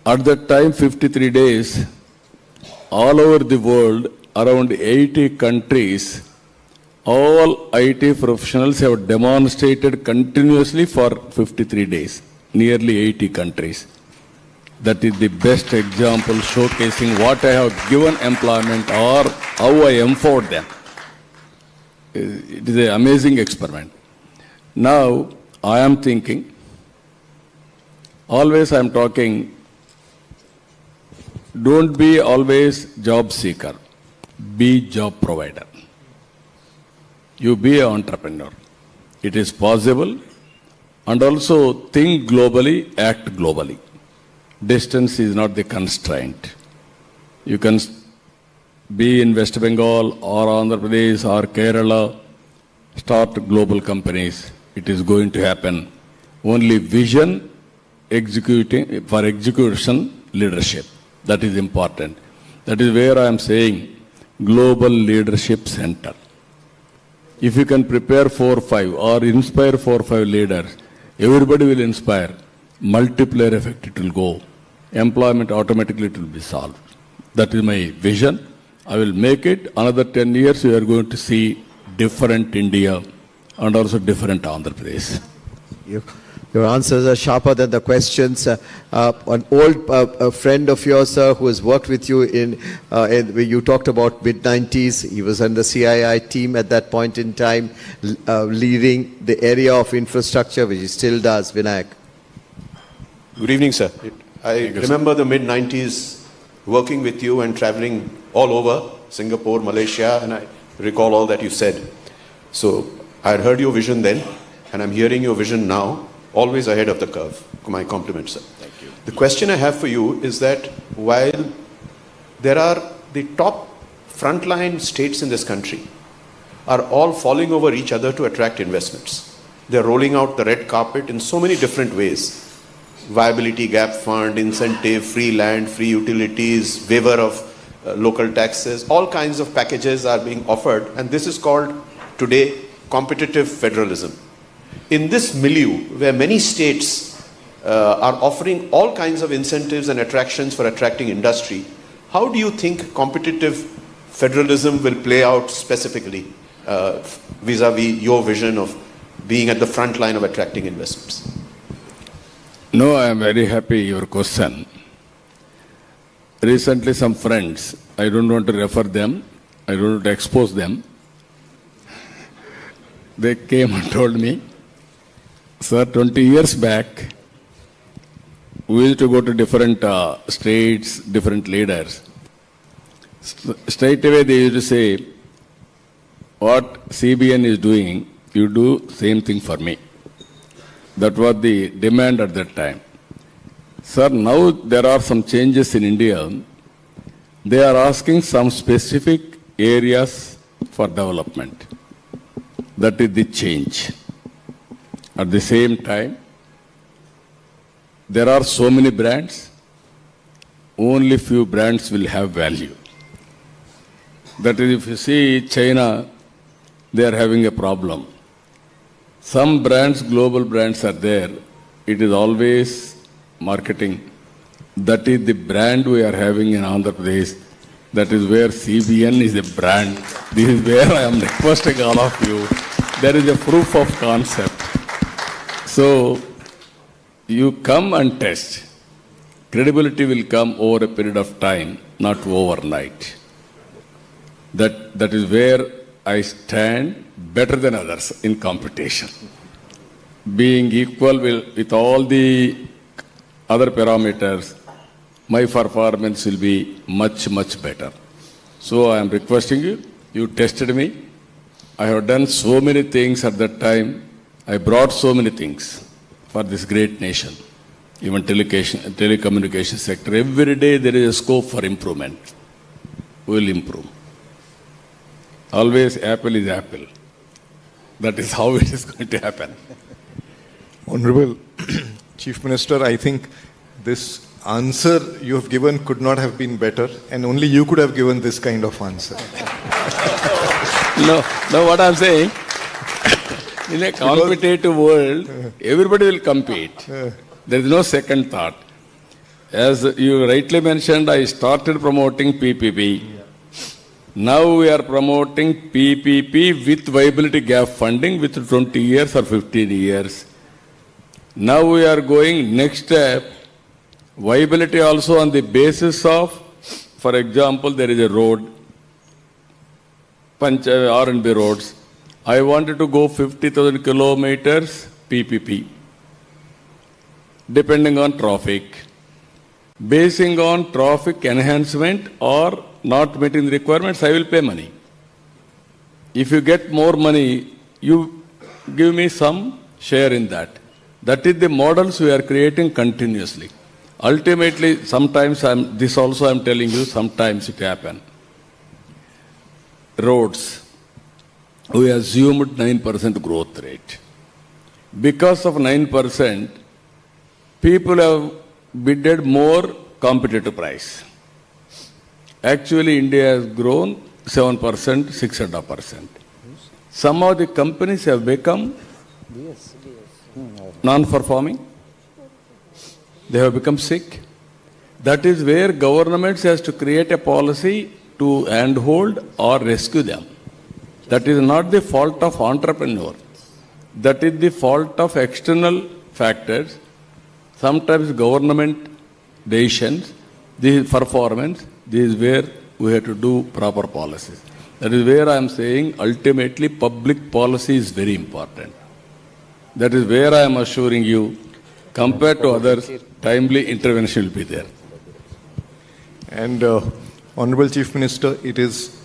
At that time, 53 days, all over the world, around 80 countries, all IT professionals have demonstrated continuously for 53 days, nearly 80 countries. That is the best example showcasing what I have given employment or how I empowered them. It is an amazing experiment. Now, I am thinking, always I am talking, don't be always job seeker, be job provider. You be an entrepreneur. It is possible, and also think globally, act globally. Distance is not the constraint. You can be in West Bengal or Andhra Pradesh or Kerala, start global companies. It is going to happen. Only vision, execution, leadership. That is important. That is where I am saying Global Leadership Center. If you can prepare 4 or 5 or inspire 4 or 5 leaders, everybody will inspire. Multiplier effect it will go. Employment automatically it will be solved. That is my vision. I will make it. Another 10 years, we are going to see different India and also different Andhra Pradesh. Your answers are sharper than the questions. An old friend of yours, who has worked with you you talked about mid-90s. He was on the CII team at that point in time, leading the area of infrastructure, which he still does. Vinayak. Good evening, sir. I remember the mid-90s working with you and traveling all over, Singapore, Malaysia, and I recall all that you said. So I had heard your vision then, and I'm hearing your vision now, always ahead of the curve. My compliments, sir. Thank you. The question I have for you is that while there are the top frontline states in this country are all falling over each other to attract investments. They're rolling out the red carpet in so many different ways. Viability gap fund, incentive, free land, free utilities, waiver of local taxes, all kinds of packages are being offered, and this is called today competitive federalism. In this milieu, where many states are offering all kinds of incentives and attractions for attracting industry, how do you think competitive federalism will play out specifically vis-a-vis your vision of being at the front line of attracting investments? No, I am very happy your question. Recently some friends, I don't want to refer them, I don't want to expose them. They came and told me, sir, 20 years back, we used to go to different states, different leaders. Straight away they used to say, what CBN is doing, you do same thing for me. That was the demand at that time. Sir, now there are some changes in India. They are asking some specific areas for development. That is the change. At the same time, there are so many brands, only few brands will have value. That is, if you see China, they are having a problem. Some brands, global brands are there. It is always marketing. That is the brand we are having in Andhra Pradesh. That is where CBN is a brand. This is where I am requesting all of you. There is a proof of concept. So, you come and test. Credibility will come over a period of time, not overnight. That is where I stand better than others in competition. Being equal with all the other parameters, my performance will be much, much better. So I am requesting you, you tested me. I have done so many things at that time. I brought so many things for this great nation. Even telecommunication sector. Every day there is a scope for improvement. We will improve. Always apple is apple. That is how it is going to happen. Honorable Chief Minister, I think this answer you have given could not have been better, and only you could have given this kind of answer. No, what I am saying, in a competitive world, everybody will compete. There is no second thought. As you rightly mentioned, I started promoting PPP. Now we are promoting PPP with viability gap funding with 20 years or 15 years. Now we are going next step, viability also on the basis of, for example, there is a road, R&B roads. I wanted to go 50,000 kilometers PPP, depending on traffic. Basing on traffic enhancement or not meeting the requirements, I will pay money. If you get more money, you give me some share in that. That is the models we are creating continuously. Ultimately, sometimes this also I am telling you, sometimes it happens. Roads, we assumed 9% growth rate. Because of 9%, people have bidded more competitive price. Actually, India has grown 7%, 6.5%. Some of the companies have become non-performing. They have become sick. That is where governments has to create a policy to handhold or rescue them. That is not the fault of entrepreneur. That is the fault of external factors. Sometimes government decisions, this is performance, this is where we have to do proper policies. That is where I am saying ultimately public policy is very important. That is where I am assuring you, compared to others, timely intervention will be there. And Honorable Chief Minister, it is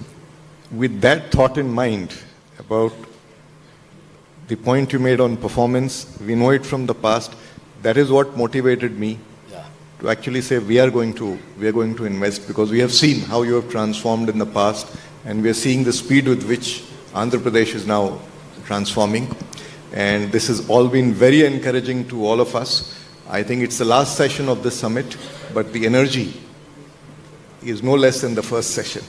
with that thought in mind about the point you made on performance, we know it from the past, that is what motivated me to actually say we are going to invest, because we have seen how you have transformed in the past, and we are seeing the speed with which Andhra Pradesh is now transforming. And this has all been very encouraging to all of us. I think it's the last session of this summit, but the energy is no less than the first session,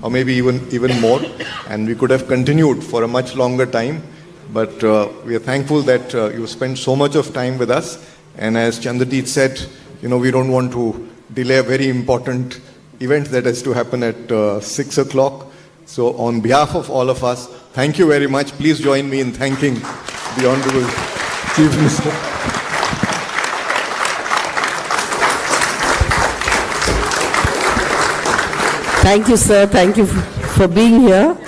or maybe even more, and we could have continued for a much longer time, but we are thankful that you spent so much of time with us. And as Chandradeep said, we don't want to delay a very important event that has to happen at 6 o'clock. So on behalf of all of us, thank you very much. Please join me in thanking the Honorable Chief Minister. Thank you, sir. Thank you for being here.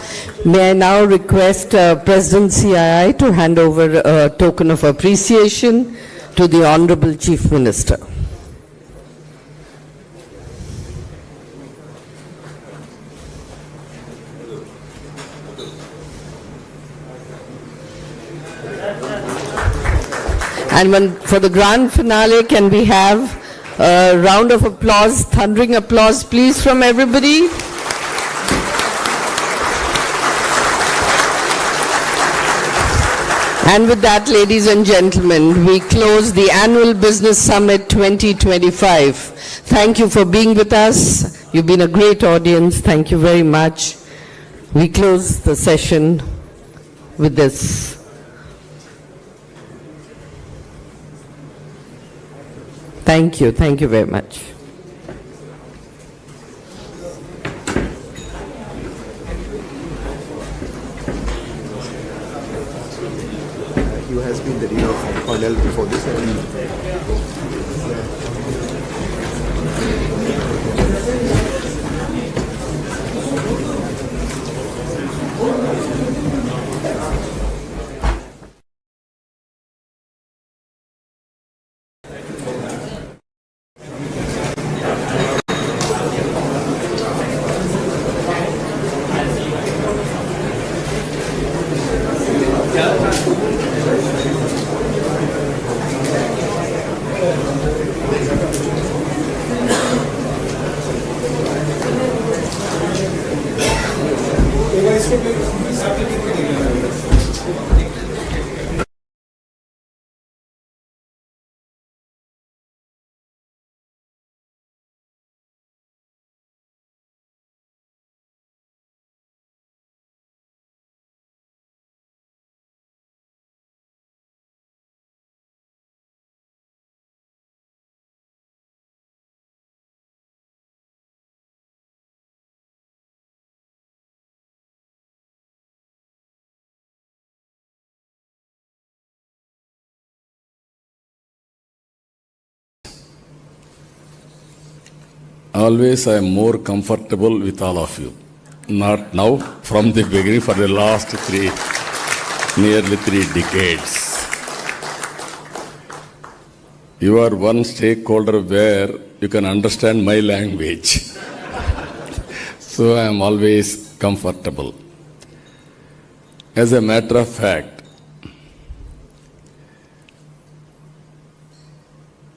May I now request President CII to hand over a token of appreciation to the Honorable Chief Minister. And for the grand finale, can we have a round of applause, thundering applause, please, from everybody? And with that, ladies and gentlemen, we close the Annual Business Summit 2025. Thank you for being with us. You've been a great audience. Thank you very much. We close the session with this. Thank you. Thank you very much. He has been the dean of Cornell before this. Always I am more comfortable with all of you. Not now, from the beginning, for the last nearly 3 decades. You are one stakeholder where you can understand my language. So I am always comfortable. As a matter of fact,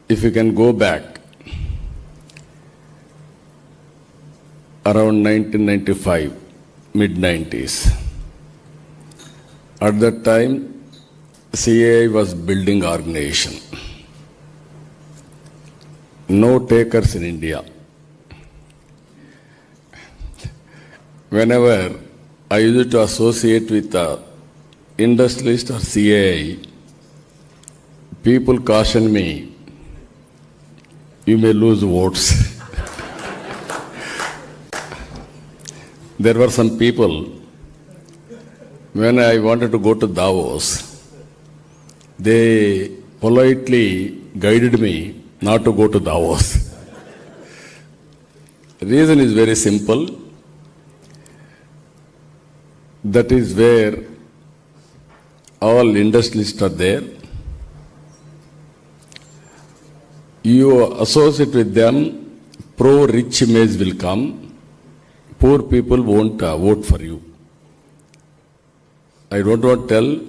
if you can go back, around 1995, mid-90s. At that time, CAI was building organization. No takers in India. Whenever I used to associate with the industrialist or CAI, people caution me, you may lose votes. There were some people, when I wanted to go to Davos, they politely guided me not to go to Davos. The reason is very simple. That is where all industrialists are there. You associate with them, pro-rich image will come. Poor people won't vote for you. I don't want to tell,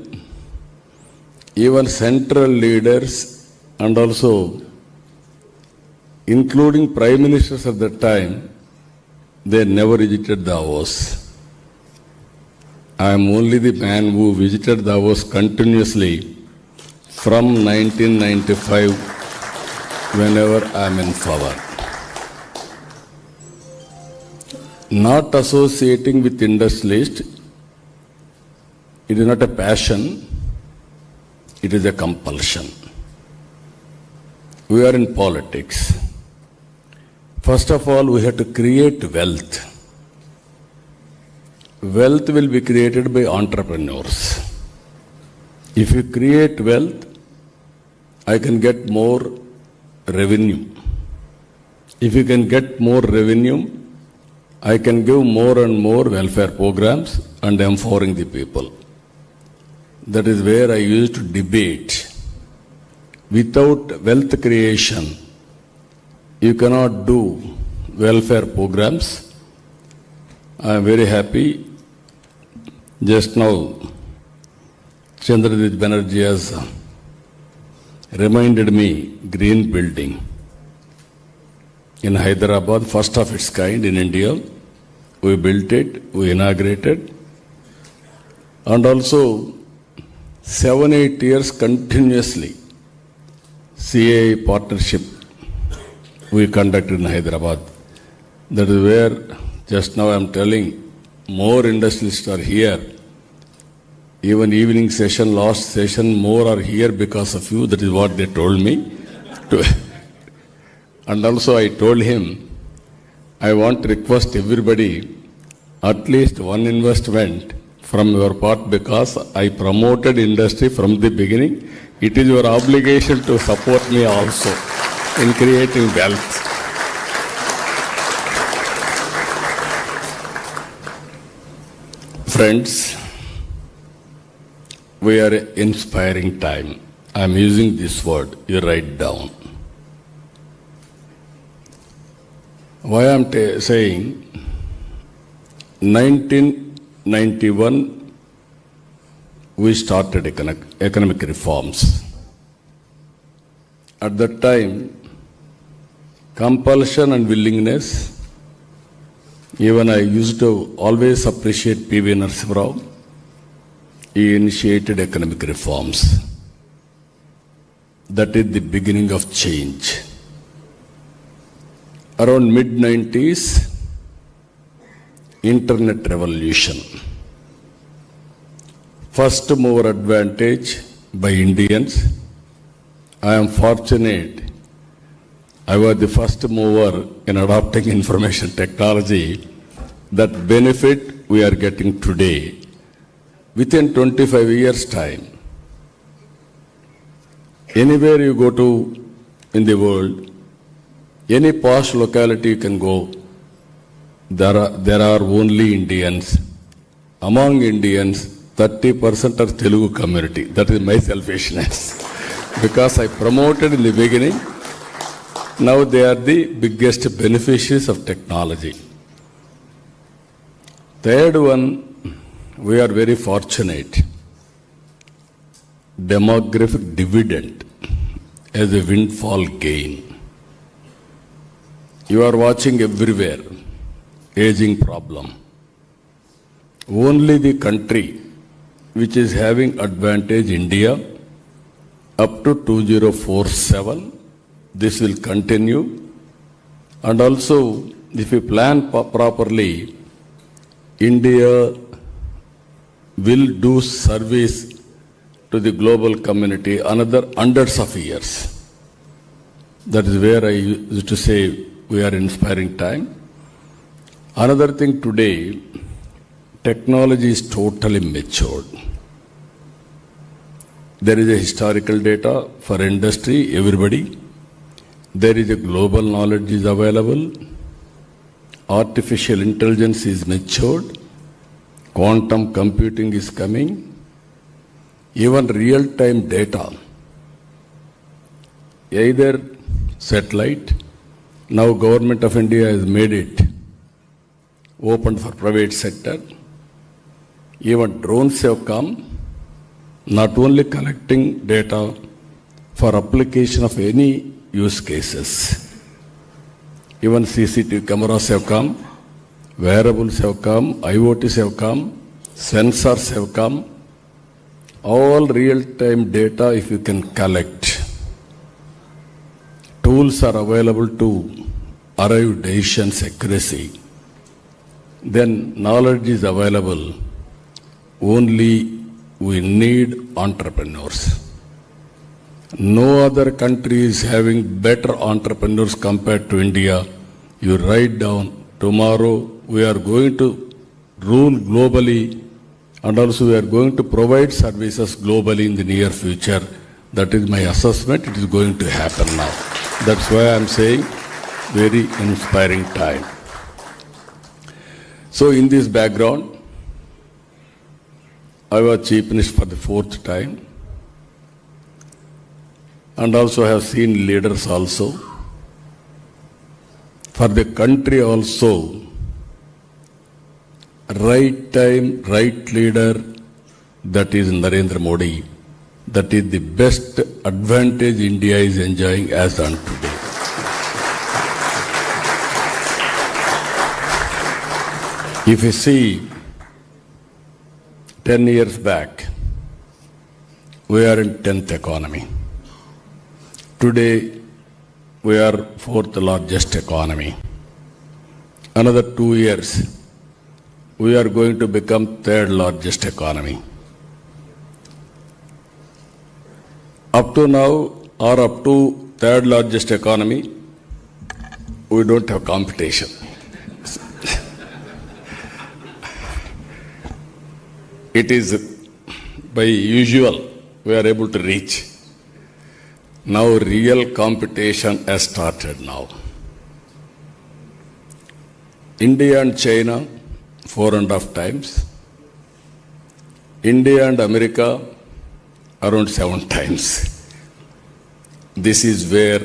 even central leaders and also including prime ministers at that time, they never visited Davos. I am only the man who visited Davos continuously from 1995 whenever I am in power. Not associating with industrialists, it is not a passion, it is a compulsion. We are in politics. First of all, we have to create wealth. wealth will be created by entrepreneurs. If you create wealth, I can get more revenue. If you can get more revenue, I can give more and more welfare programs and empowering the people. That is where I used to debate. Without wealth creation, you cannot do welfare programs. I am very happy. Just now, Chandrababu Banerjee has reminded me green building in Hyderabad, first of its kind in India. We built it, we inaugurated, and also 7-8 years continuously CA partnership we conducted in Hyderabad. That is where just now I am telling more industrialists are here. Even evening session, last session, more are here because of you. That is what they told me. And also I told him, I want to request everybody at least one investment from your part because I promoted industry from the beginning. It is your obligation to support me also in creating wealth. Friends, we are an inspiring time. I am using this word, you write down. Why I am saying 1991 we started economic reforms. At that time, compulsion and willingness, even I used to always appreciate P.V. Narasimha Rao. He initiated economic reforms. That is the beginning of change. Around mid-90s, internet revolution. First mover advantage by Indians. I am fortunate. I was the first mover in adopting information technology. That benefit we are getting today. Within 25 years' time, anywhere you go to in the world, any posh locality you can go, there are only Indians. Among Indians, 30% are Telugu community. That is my selfishness. Because I promoted in the beginning, now they are the biggest beneficiaries of technology. Third one, we are very fortunate. Demographic dividend as a windfall gain. You are watching everywhere, aging problem. Only the country which is having advantage, India, up to 2047, this will continue. And also, if you plan properly, India will do service to the global community another hundreds of years. That is where I used to say we are inspiring time. Another thing today, technology is totally matured. There is a historical data for industry, everybody. There is a global knowledge is available. Artificial intelligence is matured. Quantum computing is coming. Even real-time data, either satellite, now Government of India has made it open for private sector. Even drones have come, not only collecting data for application of any use cases. Even CCTV cameras have come, wearables have come, IoTs have come, sensors have come. All real-time data if you can collect. Tools are available to arrive decisions accuracy. Then knowledge is available. Only we need entrepreneurs. No other country is having better entrepreneurs compared to India. You write down, tomorrow we are going to rule globally, and also we are going to provide services globally in the near future. That is my assessment. It is going to happen now. That's why I am saying very inspiring time. So in this background, I was Chief Minister for the 4th time, and also have seen leaders also. For the country also, right time, right leader, that is Narendra Modi. That is the best advantage India is enjoying as on today. If you see 10 years back, we are in 10th economy. Today, we are 4th largest economy. Another 2 years, we are going to become 3rd largest economy. Up to now, or up to 3rd largest economy, we don't have competition. It is by usual, we are able to reach. Now real competition has started now. India and China, 4.5 times. India and America, around 7 times. This is where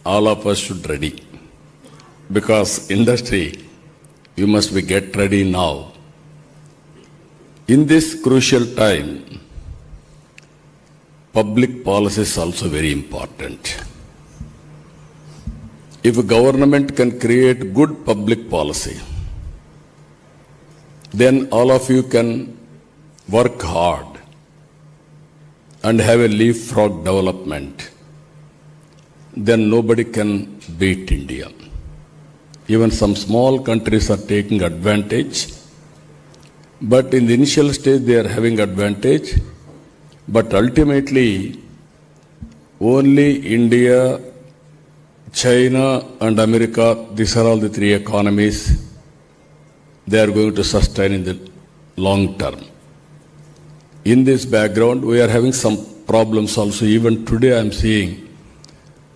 all of us should ready. Because industry, you must be get ready now. In this crucial time, public policy is also very important. If a government can create good public policy, then all of you can work hard and have a leapfrog development. Then nobody can beat India. Even some small countries are taking advantage, but in the initial stage they are having advantage. But ultimately, only India, China and America, these are all the 3 economies, they are going to sustain in the long term. In this background, we are having some problems also. Even today I am seeing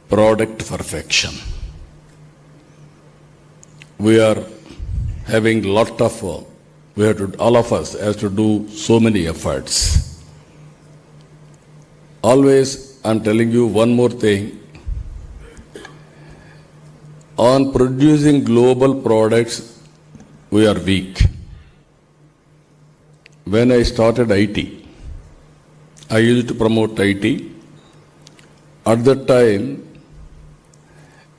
product perfection. We are having lot of, all of us has to do so many efforts. Always, I am telling you one more thing. On producing global products, we are weak. When I started IT, I used to promote IT. At that time,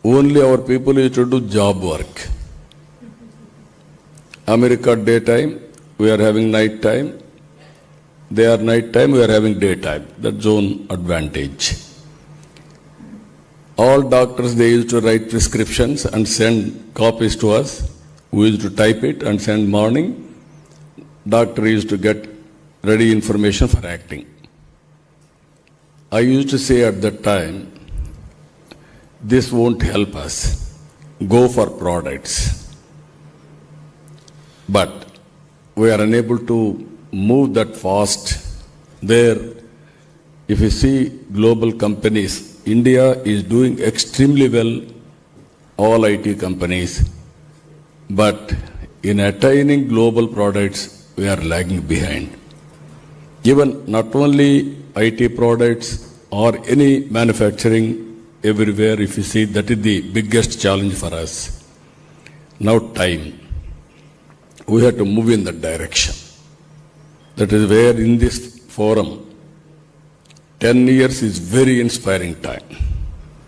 only our people used to do job work. America daytime, we are having night time. They are night time, we are having daytime. That's own advantage. All doctors, they used to write prescriptions and send copies to us. We used to type it and send morning. Doctor used to get ready information for acting. I used to say at that time, this won't help us. Go for products. But we are unable to move that fast. There, if you see global companies, India is doing extremely well, all IT companies. But in attaining global products, we are lagging behind. Even not only IT products or any manufacturing everywhere, if you see, that is the biggest challenge for us. Now time. We have to move in that direction. That is where in this forum, 10 years is very inspiring time.